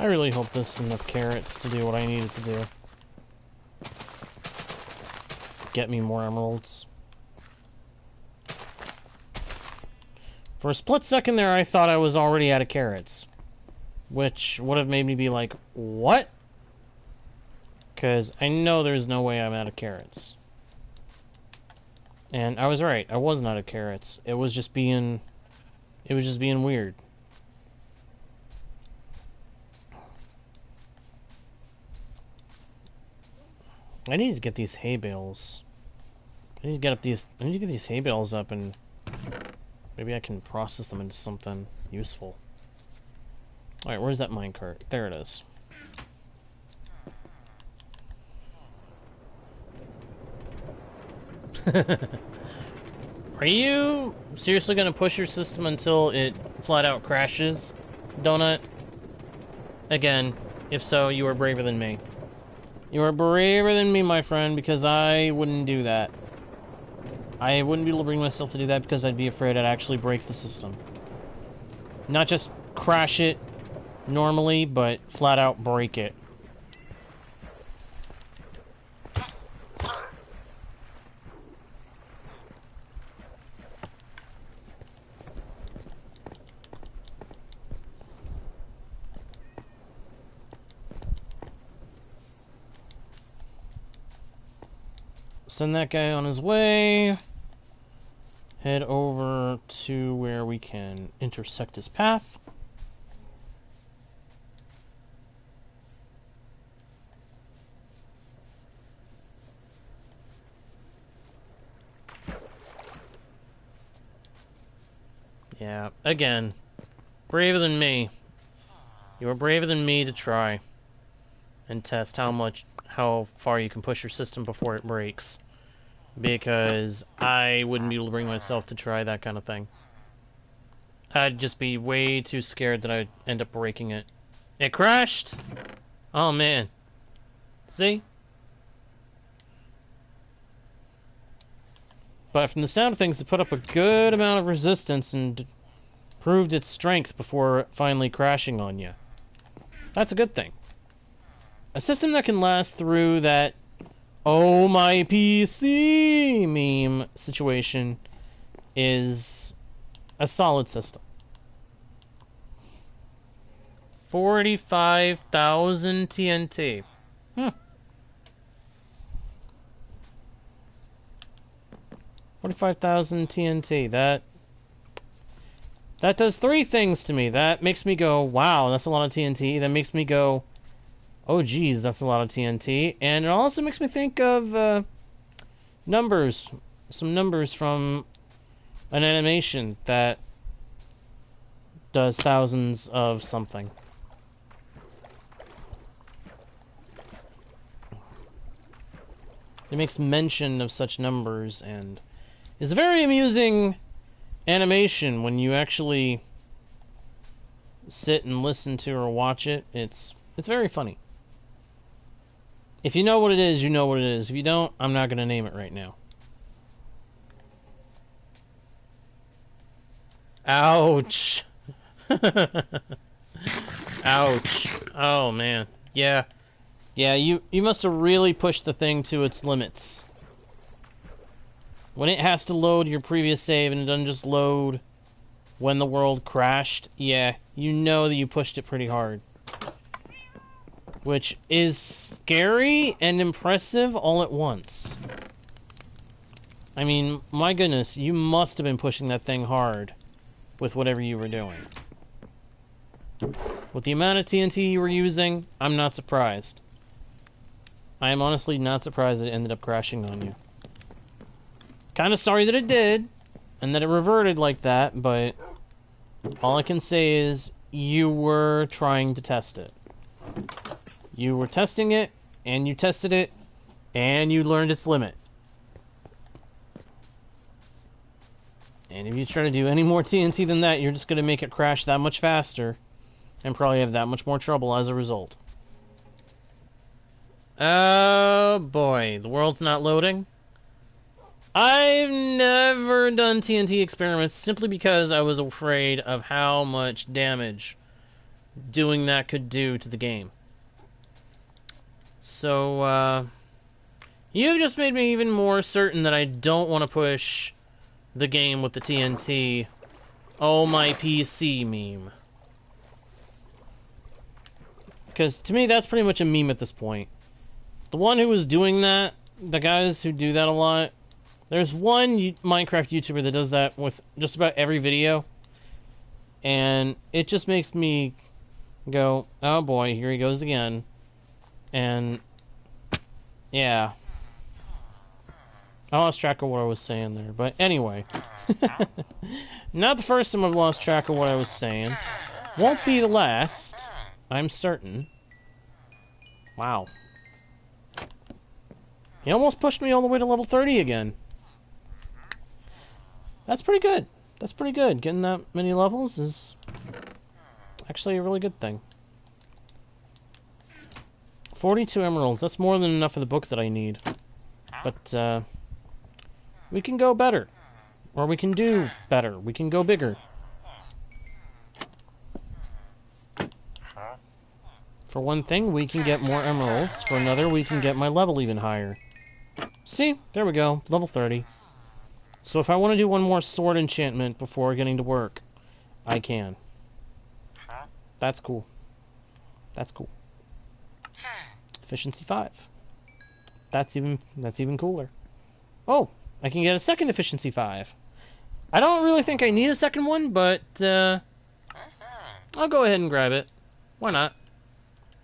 I really hope this is enough carrots to do what I needed to do. Get me more emeralds. For a split second there, I thought I was already out of carrots. Which would have made me be like, what? Because I know there's no way I'm out of carrots. And I was right. I wasn't out of carrots. It was just being weird. I need to get these hay bales. I need to get these hay bales up, and maybe I can process them into something useful. Alright, where's that minecart? There it is. Are you seriously gonna push your system until it flat out crashes, Donut? Again, if so, you are braver than me. You are braver than me, my friend, because I wouldn't do that. I wouldn't be able to bring myself to do that because I'd be afraid I'd actually break the system. Not just crash it normally, but flat out break it. Send that guy on his way. Head over to where we can intersect his path. Yeah, again, braver than me. You are braver than me to try and test how far you can push your system before it breaks. Because I wouldn't be able to bring myself to try that kind of thing. I'd just be way too scared that I'd end up breaking it. It crashed? Oh man. See? But from the sound of things, it put up a good amount of resistance and proved its strength before finally crashing on you. That's a good thing. A system that can last through that "oh my PC" meme situation is a solid system. 45,000 TNT. 45,000 TNT. That does three things to me. That makes me go, wow, that's a lot of TNT. That makes me go, oh geez, that's a lot of TNT. And it also makes me think of numbers. Some numbers from an animation that does thousands of something. It makes mention of such numbers and is a very amusing animation when you actually sit and listen to or watch it. It's very funny. If you know what it is, you know what it is. If you don't, I'm not going to name it right now. Ouch. Ouch. Oh, man. Yeah. Yeah, you must have really pushed the thing to its limits. When it has to load your previous save and it doesn't just load when the world crashed, yeah, you know that you pushed it pretty hard. Which is scary and impressive all at once. I mean, my goodness, you must have been pushing that thing hard with whatever you were doing. With the amount of TNT you were using, I'm not surprised. I am honestly not surprised that it ended up crashing on you. Kind of sorry that it did, and that it reverted like that, but all I can say is you were trying to test it. You were testing it, and you tested it, and you learned its limit. And if you try to do any more TNT than that, you're just going to make it crash that much faster, and probably have that much more trouble as a result. Oh boy, the world's not loading. I've never done TNT experiments simply because I was afraid of how much damage doing that could do to the game. So, you've just made me even more certain that I don't want to push the game with the TNT. Oh, my PC meme. Because to me, that's pretty much a meme at this point. The one who was doing that, the guys who do that a lot, there's one Minecraft YouTuber that does that with just about every video. And it just makes me go, oh boy, here he goes again. And, yeah. I lost track of what I was saying there. But anyway. Not the first time I've lost track of what I was saying. Won't be the last. I'm certain. Wow. He almost pushed me all the way to level 30 again. That's pretty good. That's pretty good. Getting that many levels is actually a really good thing. 42 emeralds. That's more than enough of the book that I need. But, we can go better. Or we can do better. We can go bigger. For one thing, we can get more emeralds. For another, we can get my level even higher. See? There we go. Level 30. So if I want to do one more sword enchantment before getting to work, I can. That's cool. That's cool. Efficiency 5. That's even cooler. Oh, I can get a second efficiency 5. I don't really think I need a second one, but I'll go ahead and grab it. Why not?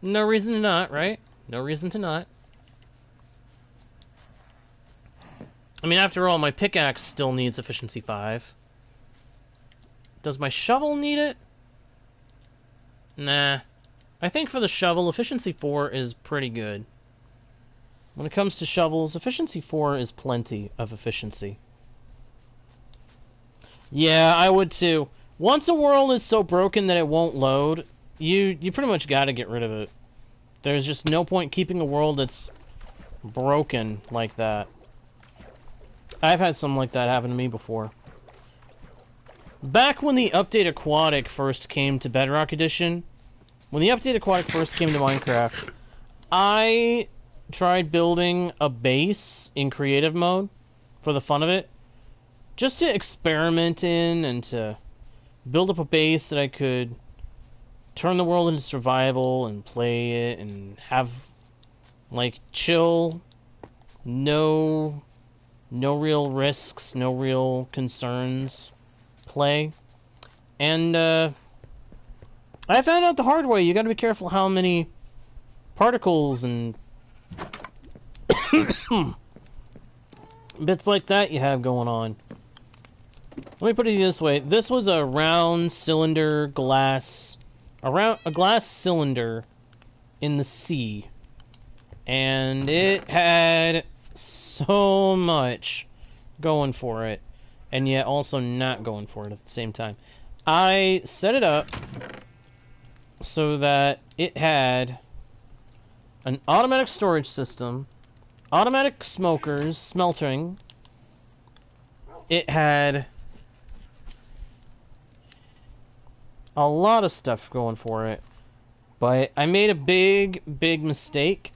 No reason to not, right? No reason to not. I mean, after all, my pickaxe still needs efficiency 5. Does my shovel need it? Nah. I think for the shovel, efficiency 4 is pretty good. When it comes to shovels, efficiency 4 is plenty of efficiency. Yeah, I would too. Once a world is so broken that it won't load, you pretty much gotta get rid of it. There's just no point keeping a world that's broken like that. I've had something like that happen to me before. Back when the Update Aquatic first came to Bedrock Edition, when the Update Aquatic first came to Minecraft, I tried building a base in creative mode for the fun of it, just to experiment in and to build up a base that I could turn the world into survival and play it and have, like, chill, no real risks, no real concerns play. And I found out the hard way. You gotta be careful how many particles and bits like that you have going on. Let me put it this way. This was a round cylinder glass, a glass cylinder in the sea. And it had so much going for it, and yet also not going for it at the same time. I set it up so that it had an automatic storage system, automatic smokers, smelting. It had a lot of stuff going for it, but I made a big mistake.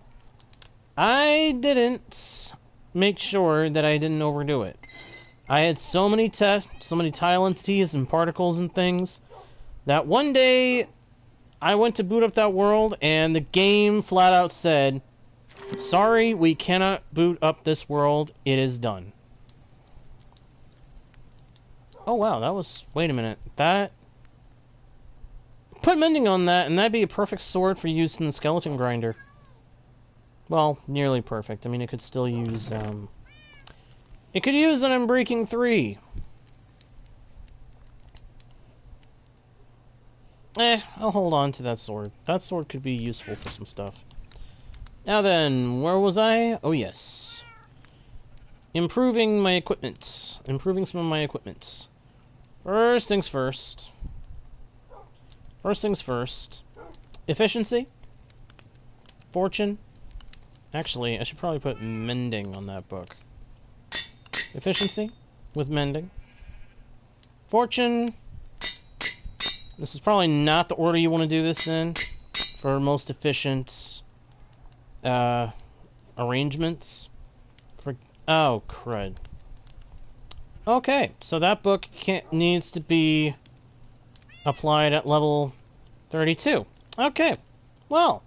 I didn't make sure that I didn't overdo it. I had so many tile entities and particles and things that one day I went to boot up that world and the game flat out said, sorry, we cannot boot up this world, it is done. Oh wow, that was, wait a minute, that, put mending on that and that'd be a perfect sword for use in the skeleton grinder. Well, nearly perfect. I mean, it could still use, it could use an Unbreaking 3. I'll hold on to that sword. That sword could be useful for some stuff. Now then, where was I? Oh, yes. Improving my equipment. Improving some of my equipment. First things first. First things first. Efficiency. Fortune. Actually, I should probably put mending on that book. Efficiency with mending. Fortune. This is probably not the order you want to do this in for most efficient arrangements. Oh, crud. Okay, so that book needs to be applied at level 32. Okay, well,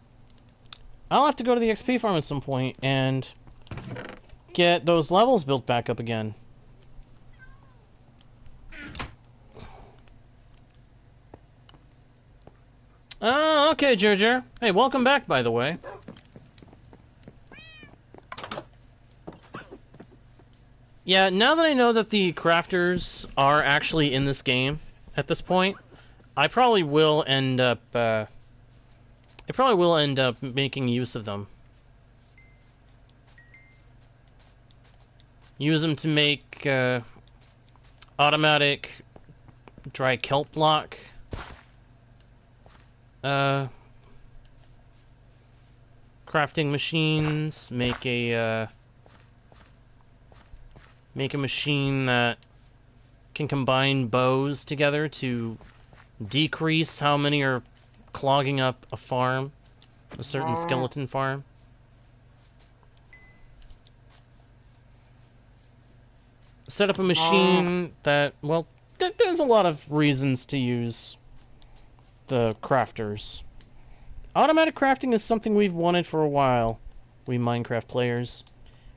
I'll have to go to the XP farm at some point and get those levels built back up again. Oh, okay, Jojo. Hey, welcome back, by the way. Yeah, now that I know that the crafters are actually in this game at this point, I probably will end up, making use of them. Use them to make, automatic dry kelp block. Crafting machines, make a machine that can combine bows together to decrease how many are clogging up a farm, a certain skeleton farm. Set up a machine that, well, there's a lot of reasons to use the crafters. Automatic crafting is something we've wanted for a while, we Minecraft players.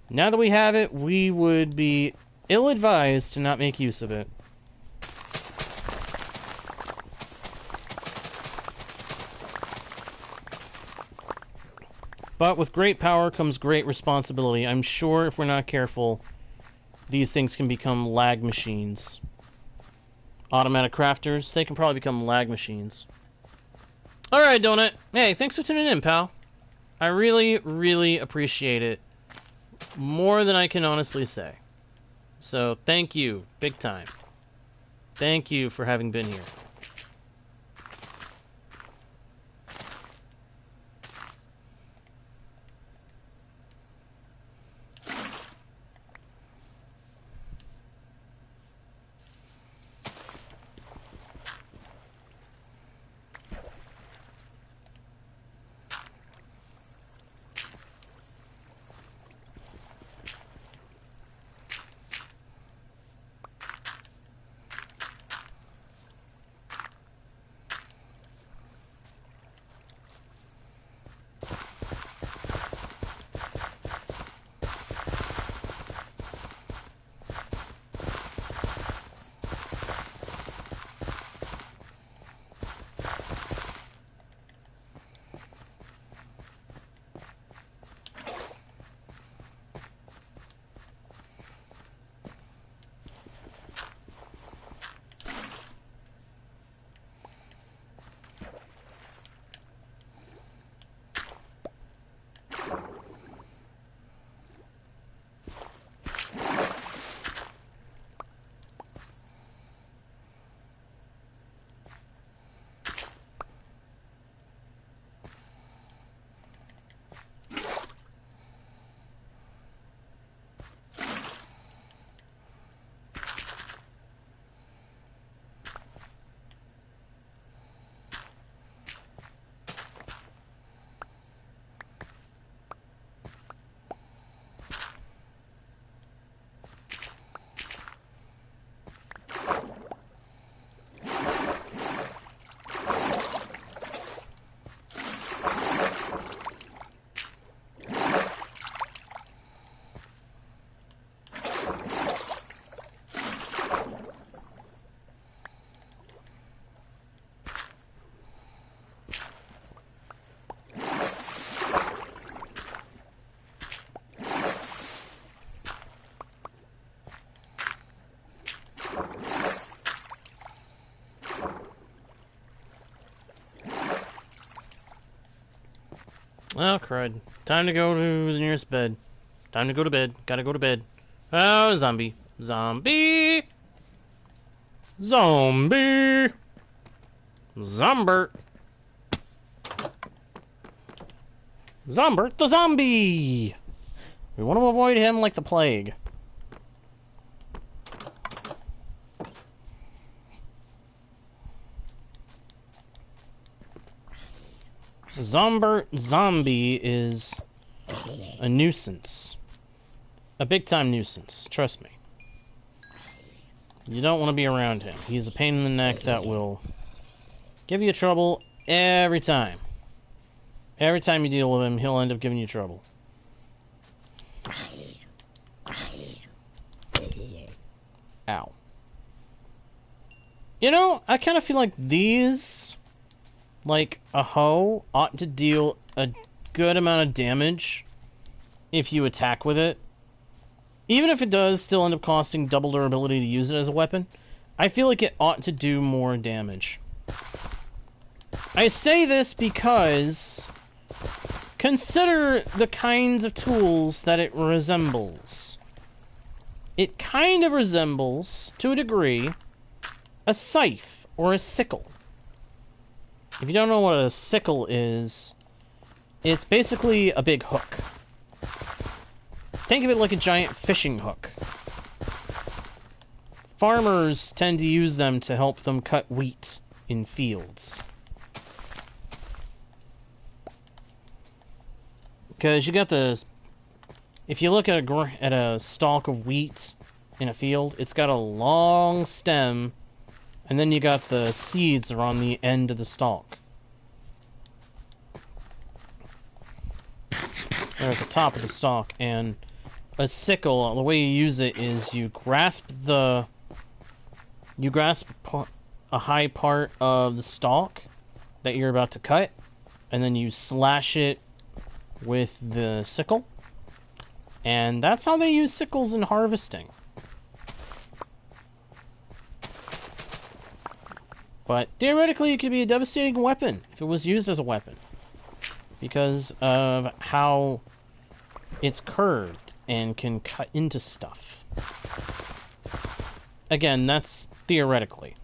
Now that we have it, we would be ill-advised to not make use of it. But with great power comes great responsibility. I'm sure if we're not careful, these things can become lag machines. Automatic crafters, they can probably become lag machines. Alright, Donut. Hey, thanks for tuning in, pal. I really, really appreciate it. More than I can honestly say. So, thank you. Big time. Thank you for having been here. Oh, crud. Time to go to the nearest bed. Time to go to bed. Gotta go to bed. Oh, zombie. Zombie! Zombie! Zombert! Zombert the zombie! We want to avoid him like the plague. Zombie is a nuisance. A big-time nuisance, trust me. You don't want to be around him. He's a pain in the neck that will give you trouble every time. Every time you deal with him, he'll end up giving you trouble. Ow. You know, I kind of feel like these, like a hoe, ought to deal a good amount of damage if you attack with it. Even if it does still end up costing double durability to use it as a weapon, I feel like it ought to do more damage. I say this because consider the kinds of tools that it resembles. It kind of resembles, to a degree, a scythe or a sickle. If you don't know what a sickle is, it's basically a big hook. Think of it like a giant fishing hook. Farmers tend to use them to help them cut wheat in fields. Because you got the... If you look at a stalk of wheat in a field, it's got a long stem, and then you got the seeds that are on the end of the stalk. They're at the top of the stalk, and a sickle, the way you use it is you grasp a high part of the stalk that you're about to cut, and then you slash it with the sickle. And that's how they use sickles in harvesting. But theoretically, it could be a devastating weapon if it was used as a weapon, because of how it's curved and can cut into stuff. Again, that's theoretically.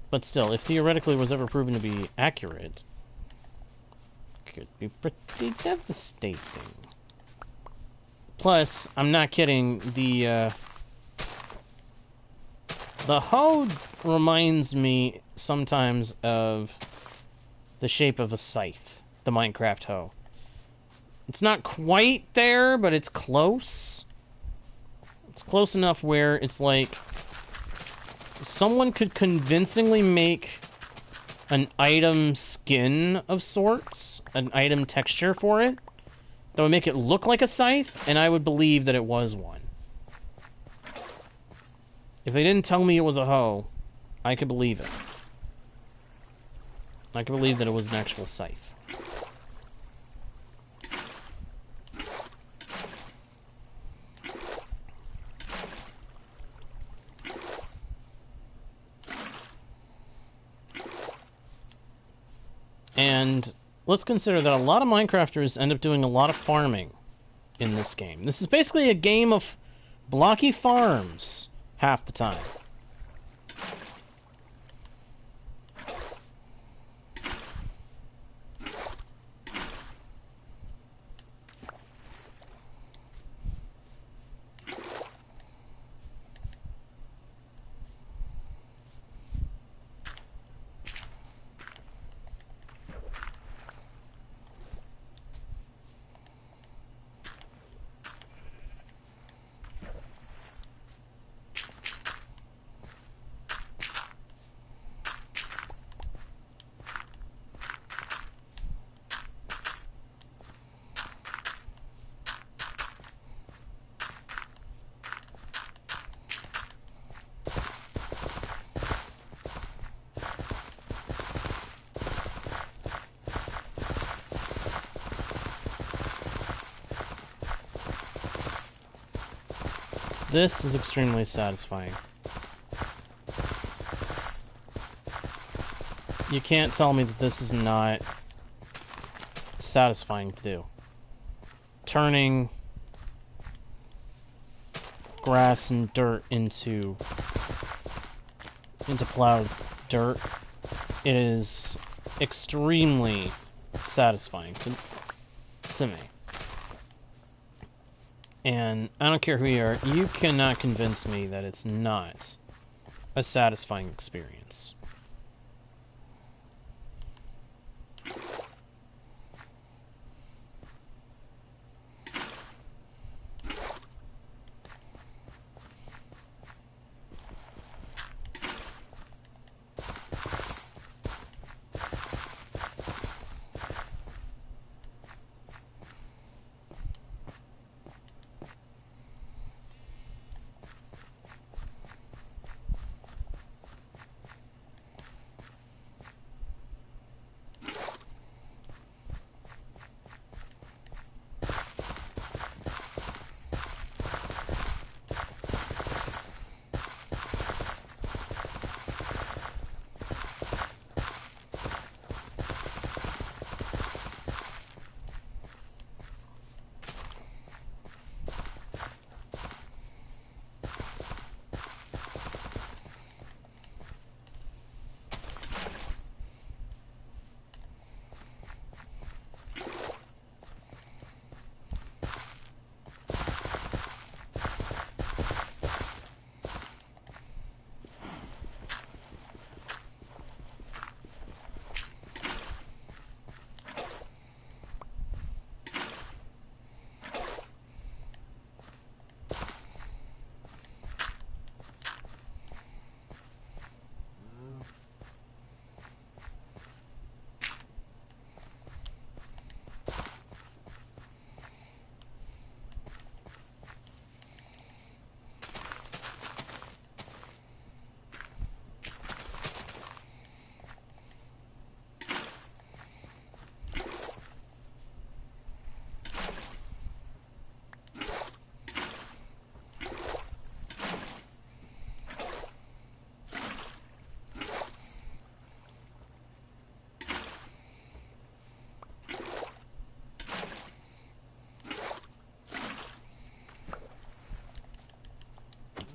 But still, if theoretically was ever proven to be accurate, it could be pretty devastating. Plus, I'm not kidding, the hoe reminds me sometimes of the shape of a scythe, the Minecraft hoe. It's not quite there, but it's close. It's close enough where it's like someone could convincingly make an item skin of sorts, an item texture for it, that would make it look like a scythe, and I would believe that it was one. If they didn't tell me it was a hoe, I could believe it. I could believe that it was an actual scythe. And let's consider that a lot of Minecrafters end up doing a lot of farming in this game. This is basically a game of blocky farms half the time. This is extremely satisfying. You can't tell me that this is not satisfying to do. Turning grass and dirt into plowed dirt, it is extremely satisfying to me. And I don't care who you are, you cannot convince me that it's not a satisfying experience.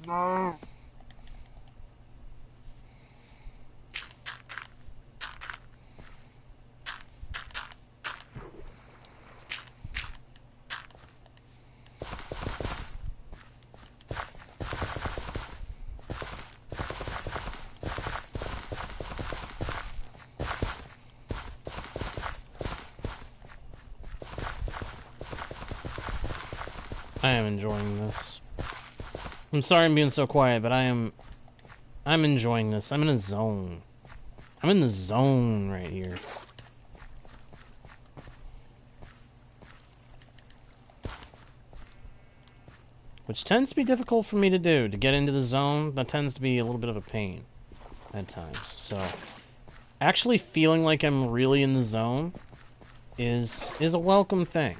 No. I am enjoying this. I'm sorry I'm being so quiet, but I'm enjoying this. I'm in a zone. I'm in the zone right here. Which tends to be difficult for me to do. To get into the zone, that tends to be a little bit of a pain at times. So, actually feeling like I'm really in the zone is a welcome thing.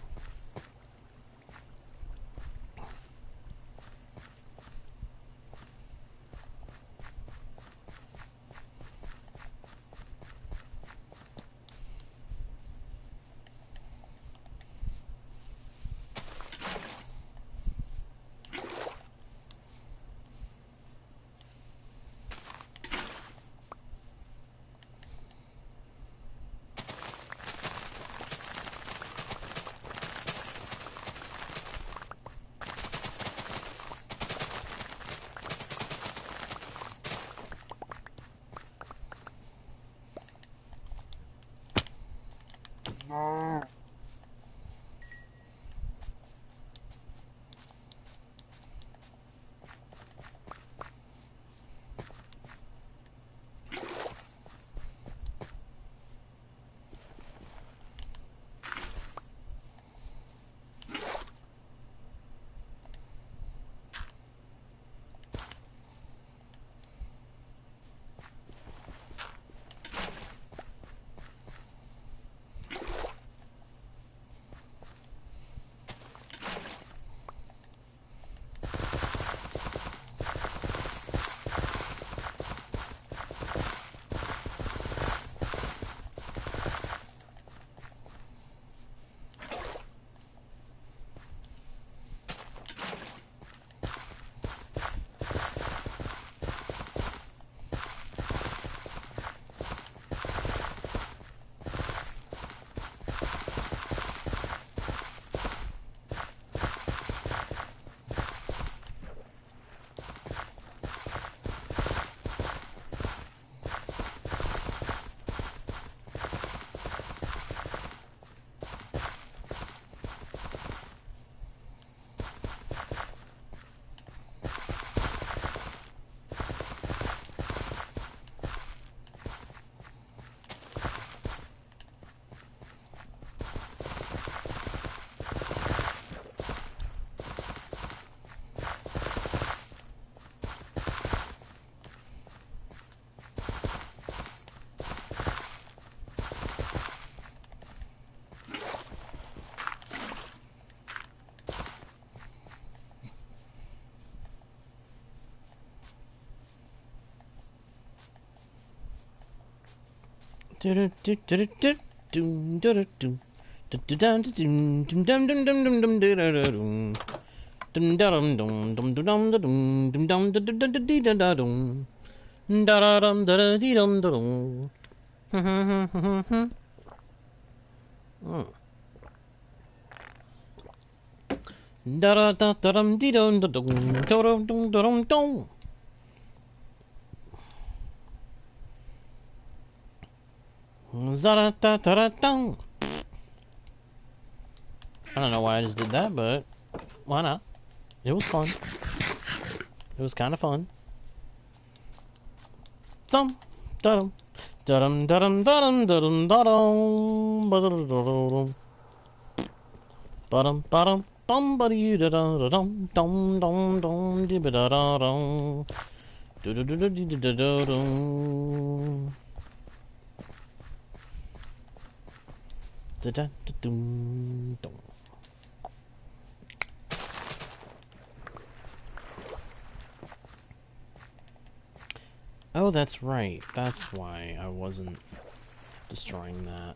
I don't know why I just did that, but why not? It was fun. It was kind of fun. Dum dum dum dum dum dum dum dum bottom bottom bum buddy da da dum dum dum dum di ba da da dum do do do do do do do dum da da dum dum. Oh, that's right. That's why I wasn't destroying that.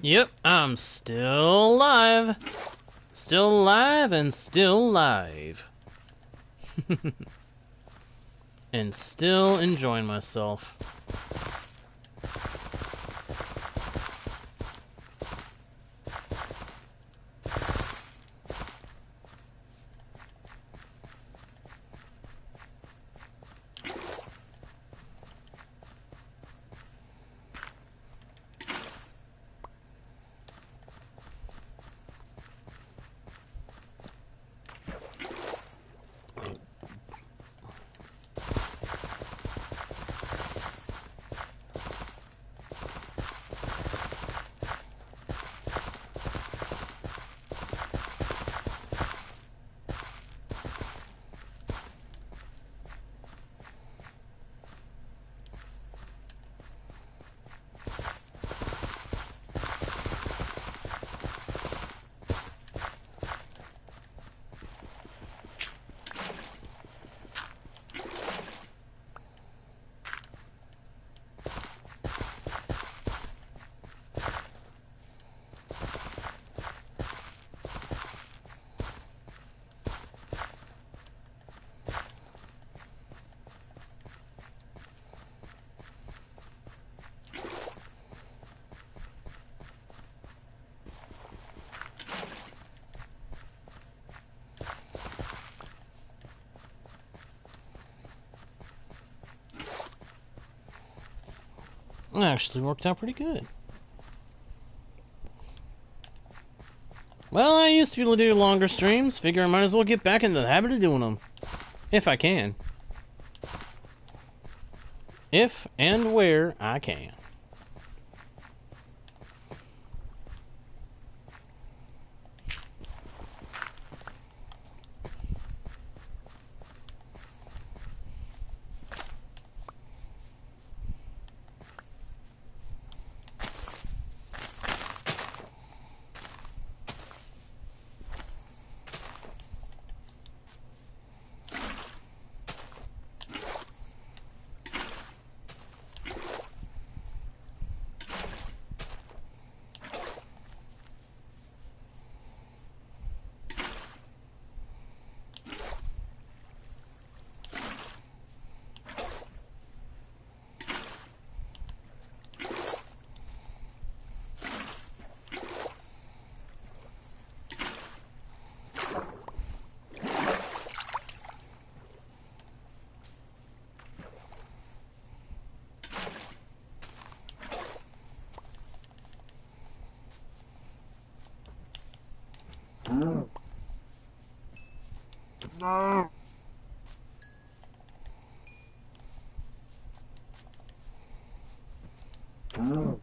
Yep, I'm still alive. Still alive and still live. And still enjoying myself. It actually worked out pretty good. Well, I used to be able to do longer streams. Figure I might as well get back into the habit of doing them. If I can. If and where I can. No. No. No.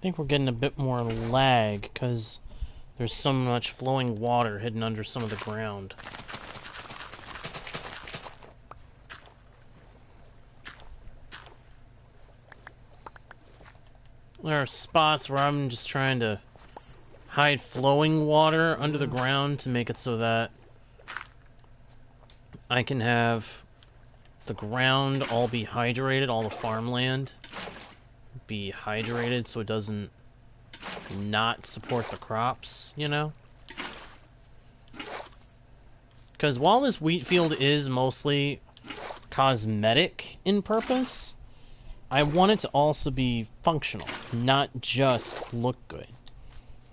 I think we're getting a bit more lag because there's so much flowing water hidden under some of the ground. There are spots where I'm just trying to hide flowing water under the ground to make it so that I can have the ground all be hydrated, all the farmland be hydrated so it doesn't not support the crops, you know? Because while this wheat field is mostly cosmetic in purpose, I want it to also be functional, not just look good.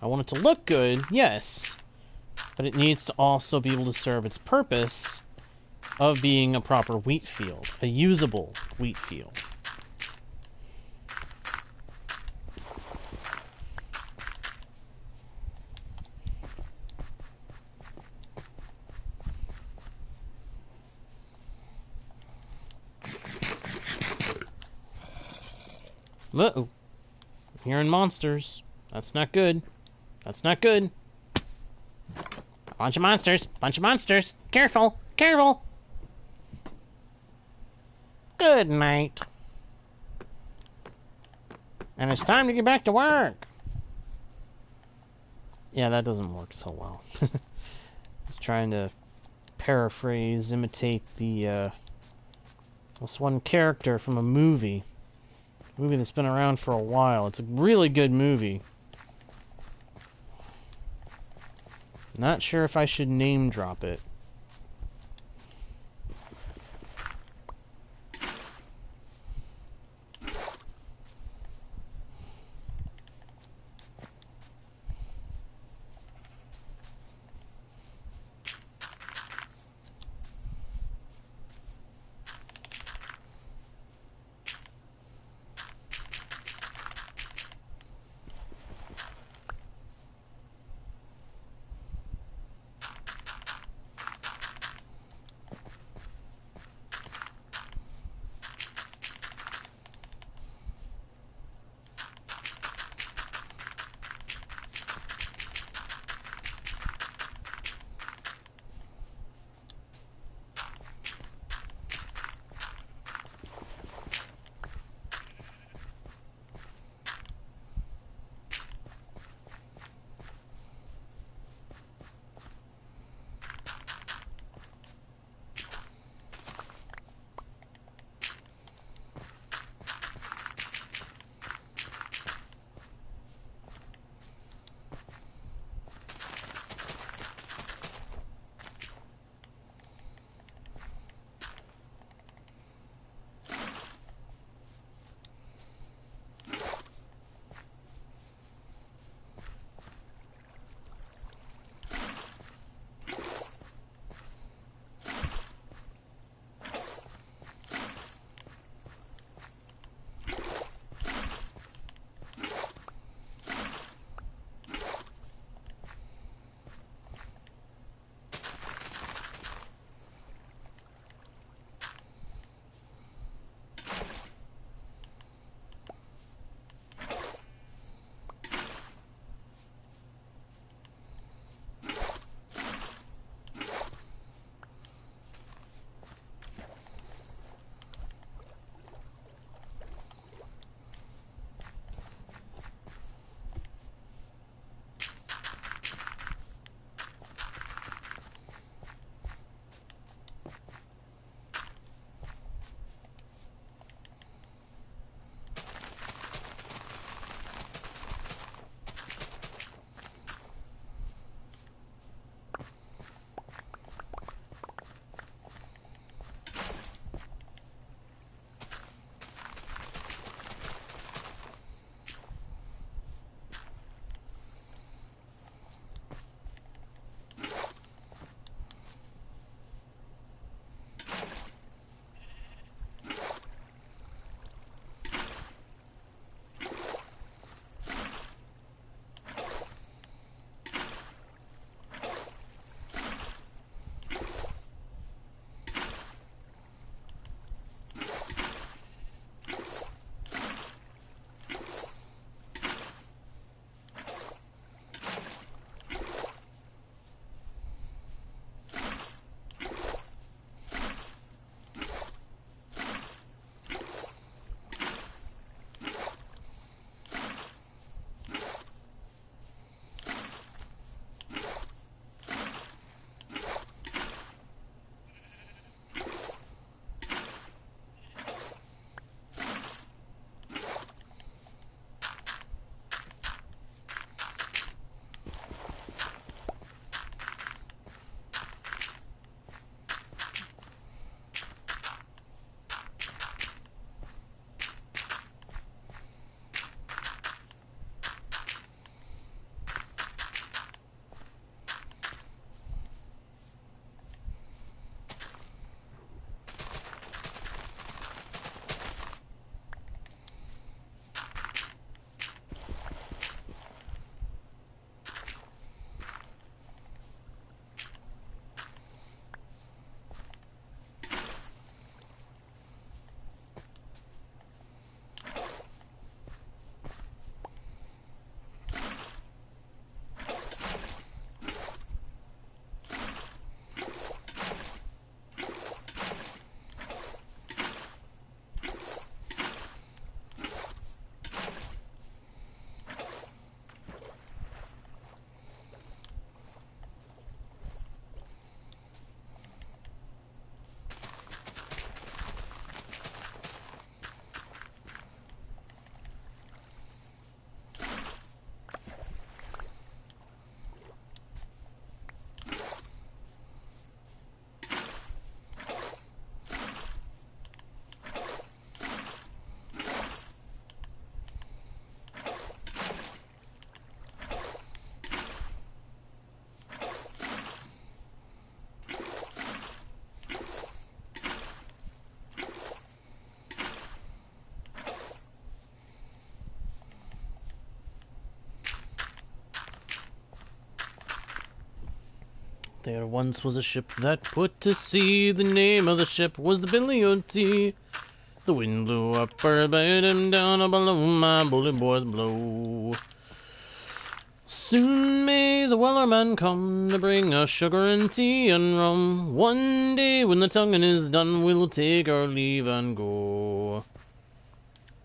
I want it to look good, yes, but it needs to also be able to serve its purpose of being a proper wheat field, a usable wheat field. Uh-oh. I'm hearing monsters. That's not good. That's not good. Bunch of monsters. Bunch of monsters. Careful. Careful. Good night. And it's time to get back to work. Yeah, that doesn't work so well. Just trying to paraphrase, imitate the, this one character from a movie. Movie that's been around for a while. It's a really good movie. Not sure if I should name drop it. There once was a ship that put to sea. The name of the ship was the Billy O.T. The wind blew up her, bade him down below. My bully boys blow. Soon may the wellerman come to bring us sugar and tea and rum. One day when the tonguing is done, we'll take our leave and go.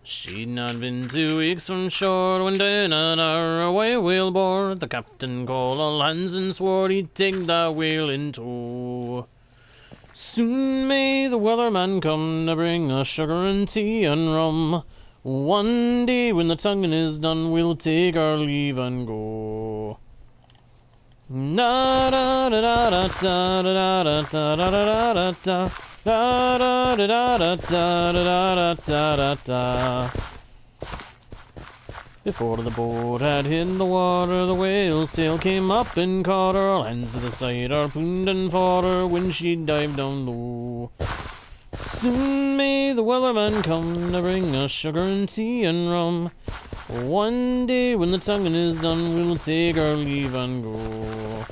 She'd not been 2 weeks from shore when down on our away whale bore. The captain called all hands and swore he'd take that whale in tow. Soon may the wellerman come to bring us sugar and tea and rum. One day when the tonguing is done, we'll take our leave and go. Da da da da da da da da da da da da. Da da da da da da da da da da. Before the boat had hit the water, the whale's tail came up and caught her. All hands to the side, harpooned and fought her when she dived down low. Soon may the wellerman come to bring us sugar and tea and rum. One day when the tonguing is done, we'll take our leave and go.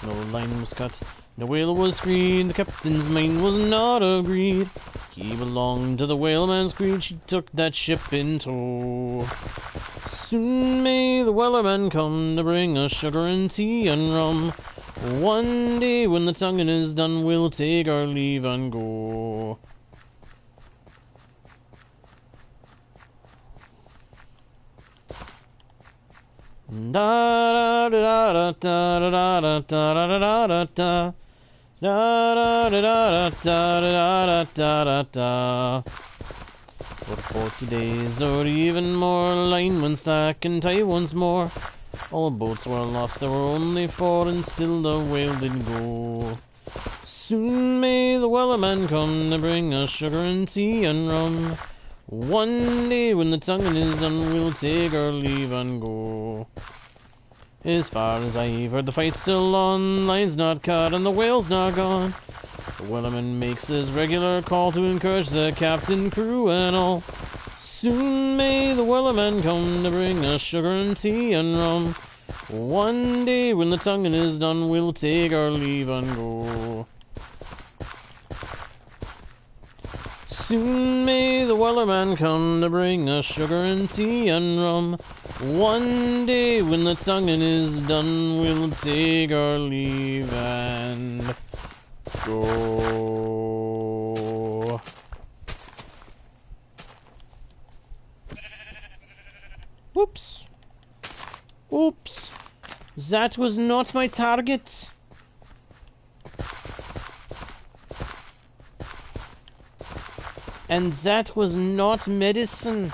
No line was cut, the whale was freed. The captain's mind was not agreed. He belonged to the whaleman's creed. She took that ship in tow. Soon may the wellerman come to bring us sugar and tea and rum. One day when the tonguing is done, we'll take our leave and go. Da da da da da da da da da da da. Da da da da da da da da da. For 40 days or even more, line went slack and tight once more. All boats were lost, there were only 4, and still the whale did go. Soon may the wellerman come to bring us sugar and tea and rum. One day when the tonguing is done, we'll take our leave and go. As far as I've heard, the fight's still on, line's not cut and the whale's not gone. The wellerman makes his regular call to encourage the captain, crew, and all. Soon may the wellerman come to bring us sugar and tea and rum. One day when the tonguing is done, we'll take our leave and go. Soon may the wellerman come to bring us sugar and tea and rum. One day when the tonguing is done, we'll take our leave and go. Whoops. Oops. That was not my target. And that was not medicine.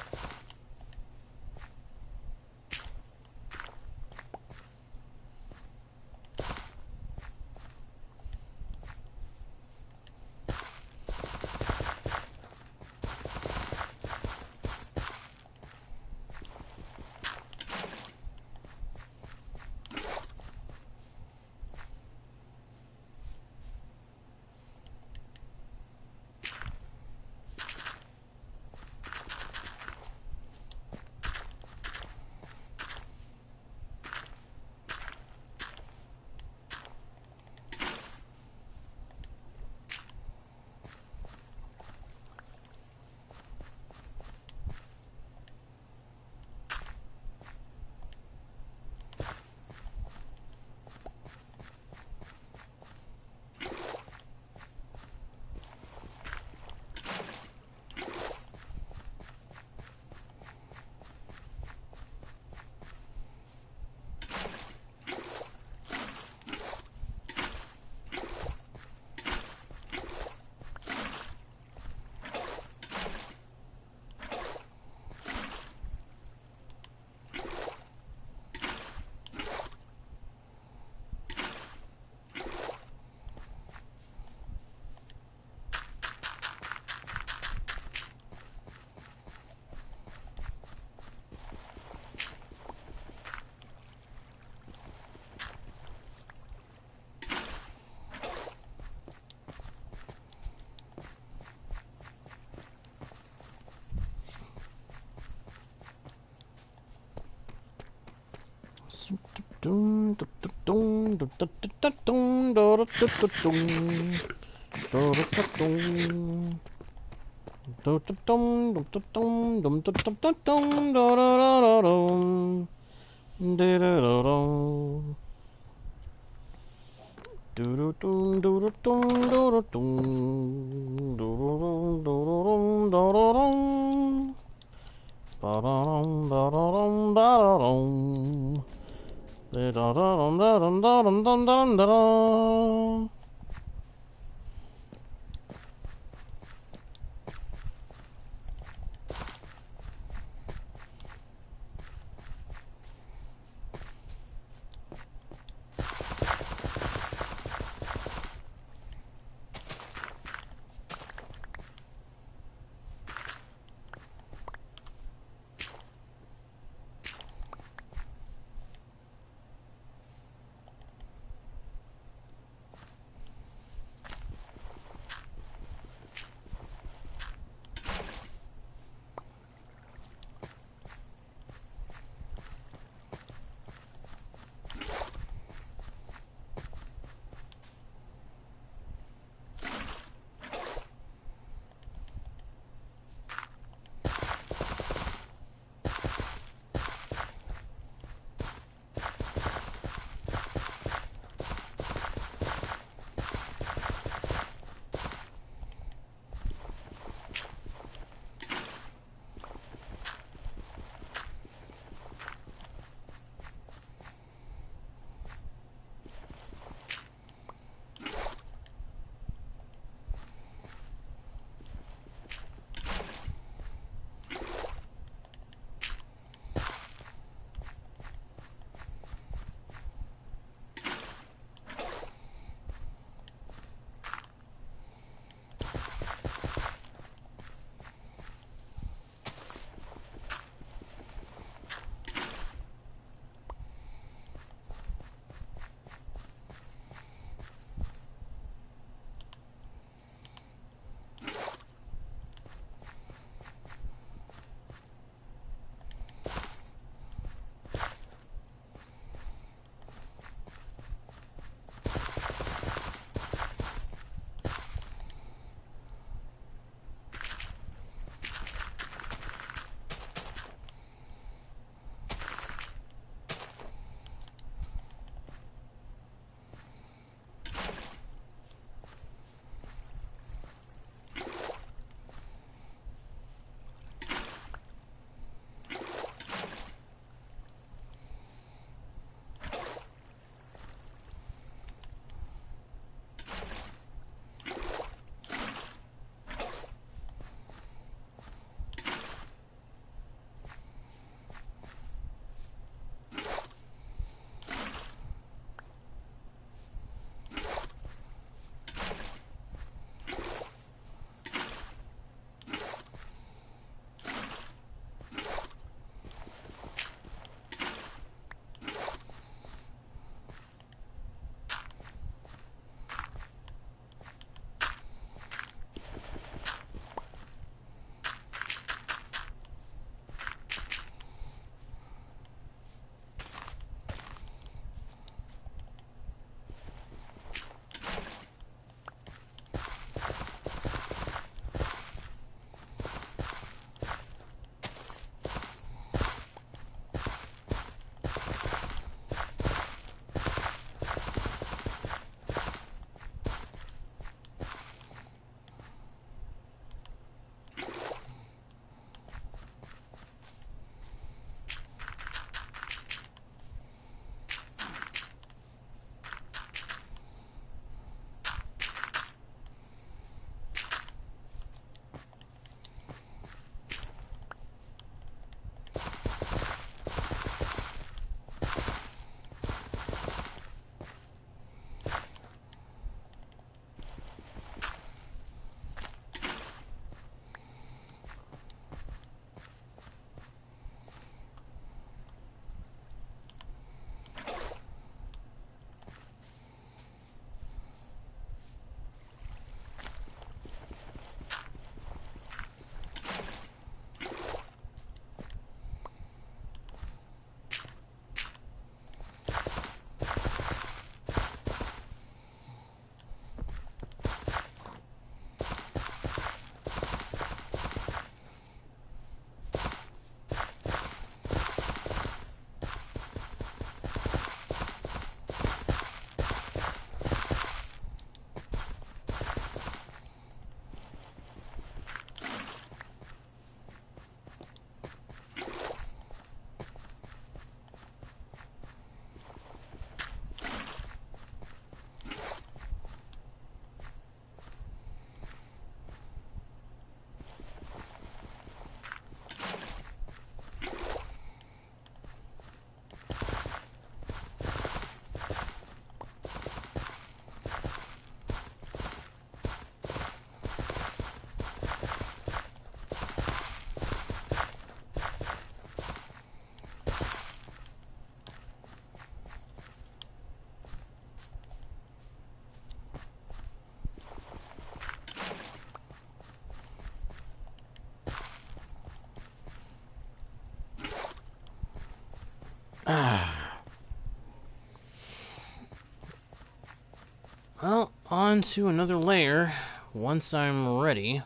Well, on to another layer once I'm ready.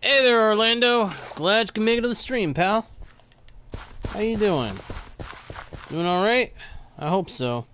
Hey there, Orlando. Glad you can make it to the stream, pal. How you doing? Doing alright? I hope so.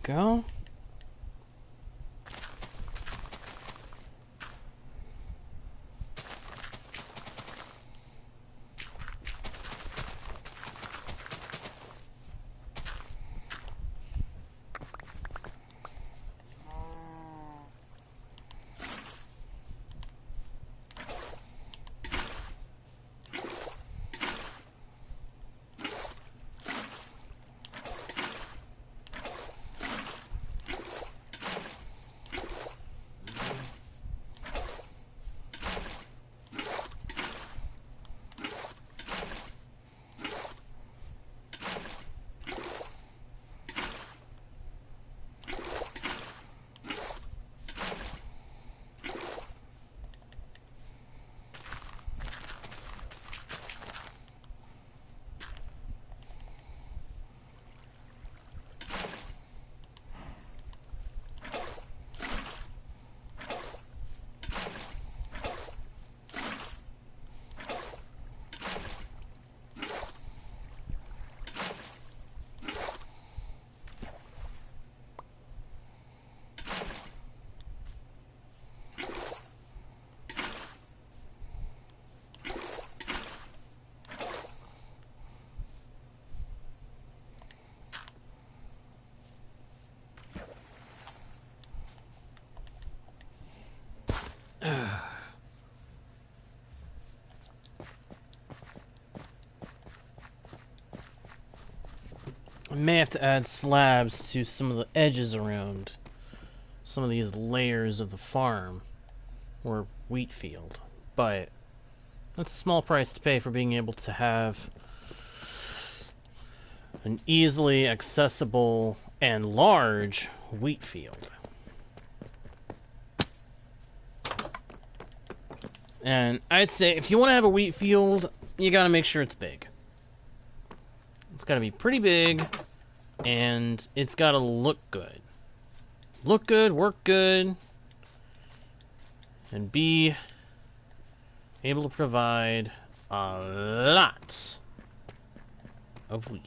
Go. I may have to add slabs to some of the edges around some of these layers of the farm or wheat field, but that's a small price to pay for being able to have an easily accessible and large wheat field. And I'd say if you want to have a wheat field, you gotta make sure it's big. It's gotta be pretty big, and it's gotta look good. Look good, work good, and be able to provide a lot of wheat.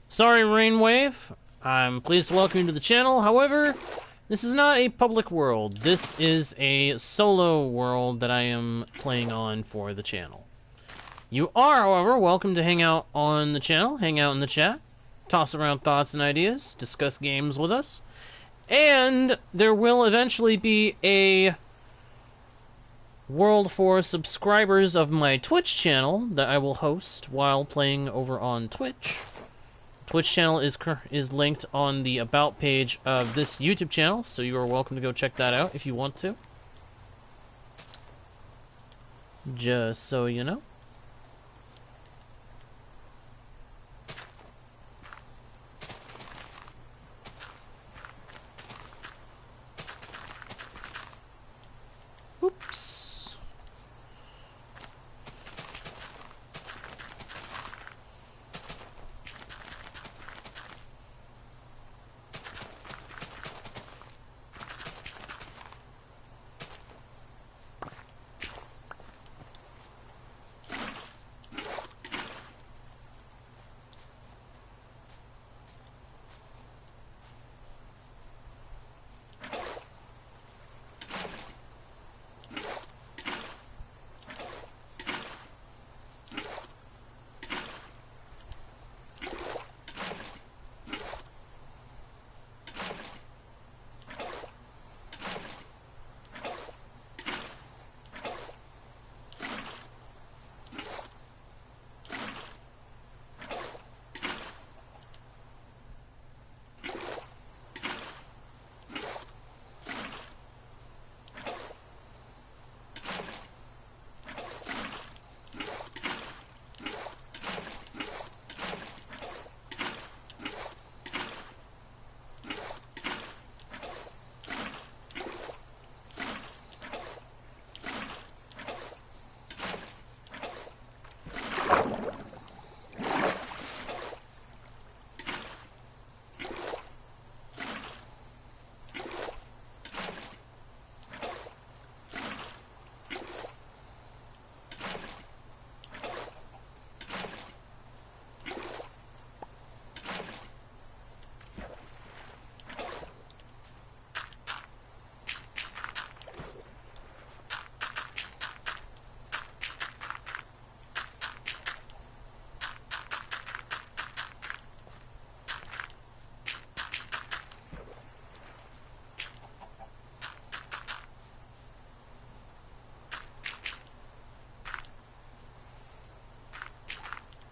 Sorry, Rainwave. I'm pleased to welcome you to the channel. However, this is not a public world. This is a solo world that I am playing on for the channel. You are, however, welcome to hang out on the channel, hang out in the chat, toss around thoughts and ideas, discuss games with us, and there will eventually be a world for subscribers of my Twitch channel that I will host while playing over on Twitch. Twitch channel is linked on the About page of this YouTube channel, so you are welcome to go check that out if you want to. Just so you know. Oops.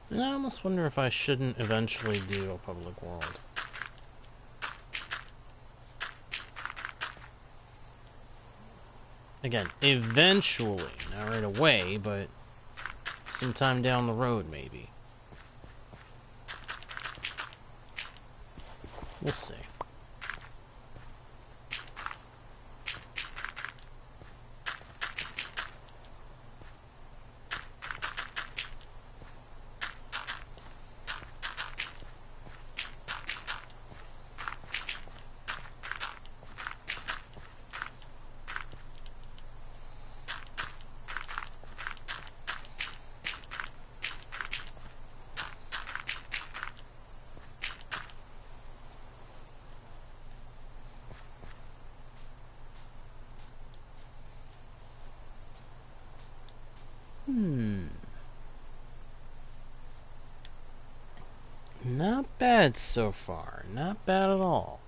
And I almost wonder if I shouldn't eventually do a public world. Again, eventually. Not right away, but sometime down the road, maybe. We'll see. Not bad so far. Not bad at all.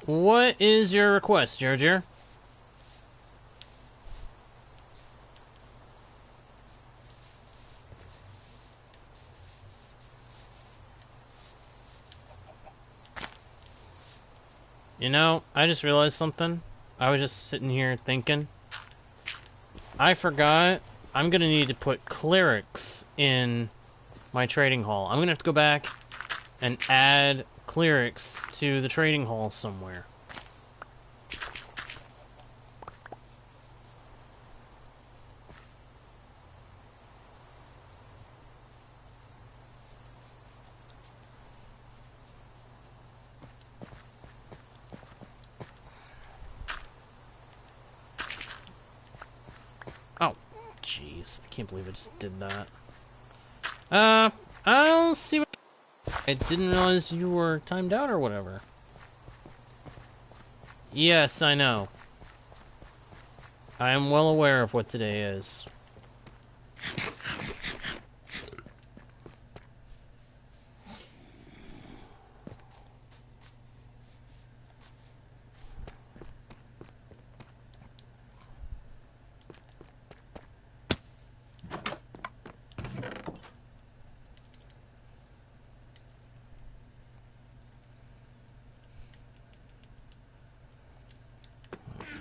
What is your request, Georgia? You know, I just realized something. I was just sitting here thinking. I forgot I'm gonna need to put clerics in my trading hall. I'm gonna have to go back and add clerics to the trading hall somewhere. Oh, jeez. I can't believe I just did that. I'll see what... I didn't realize you were timed out or whatever. Yes, I know. I am well aware of what today is.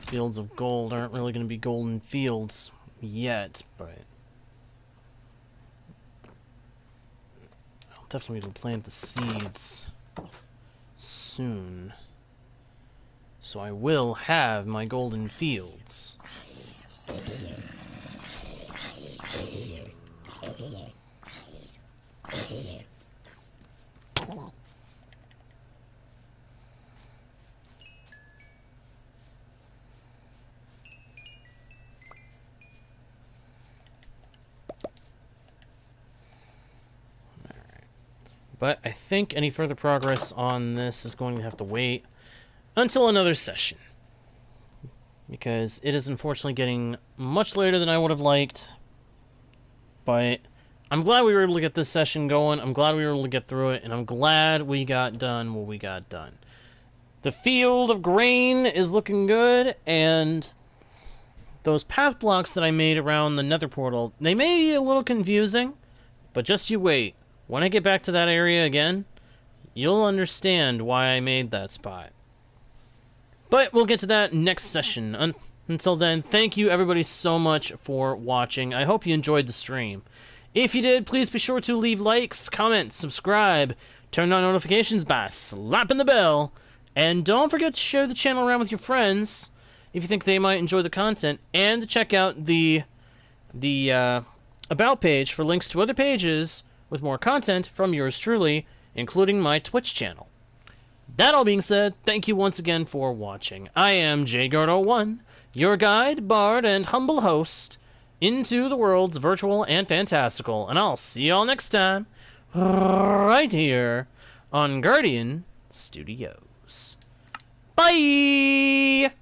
Fields of gold aren't really going to be golden fields yet, but I'll definitely need to plant the seeds soon. So I will have my golden fields. But I think any further progress on this is going to have to wait until another session. Because it is unfortunately getting much later than I would have liked. But I'm glad we were able to get this session going. I'm glad we were able to get through it. And I'm glad we got done what we got done. The field of grain is looking good. And those path blocks that I made around the nether portal, they may be a little confusing. But just you wait. When I get back to that area again, you'll understand why I made that spot. But we'll get to that next session. Until then, thank you everybody so much for watching. I hope you enjoyed the stream. If you did, please be sure to leave likes, comments, subscribe, turn on notifications by slapping the bell, and don't forget to share the channel around with your friends if you think they might enjoy the content, and to check out the About page for links to other pages with more content from yours truly, including my Twitch channel. That all being said, thank you once again for watching. I am JGuard01, your guide, bard, and humble host, into the worlds virtual and fantastical. And I'll see y'all next time, right here on Guardian Studios. Bye!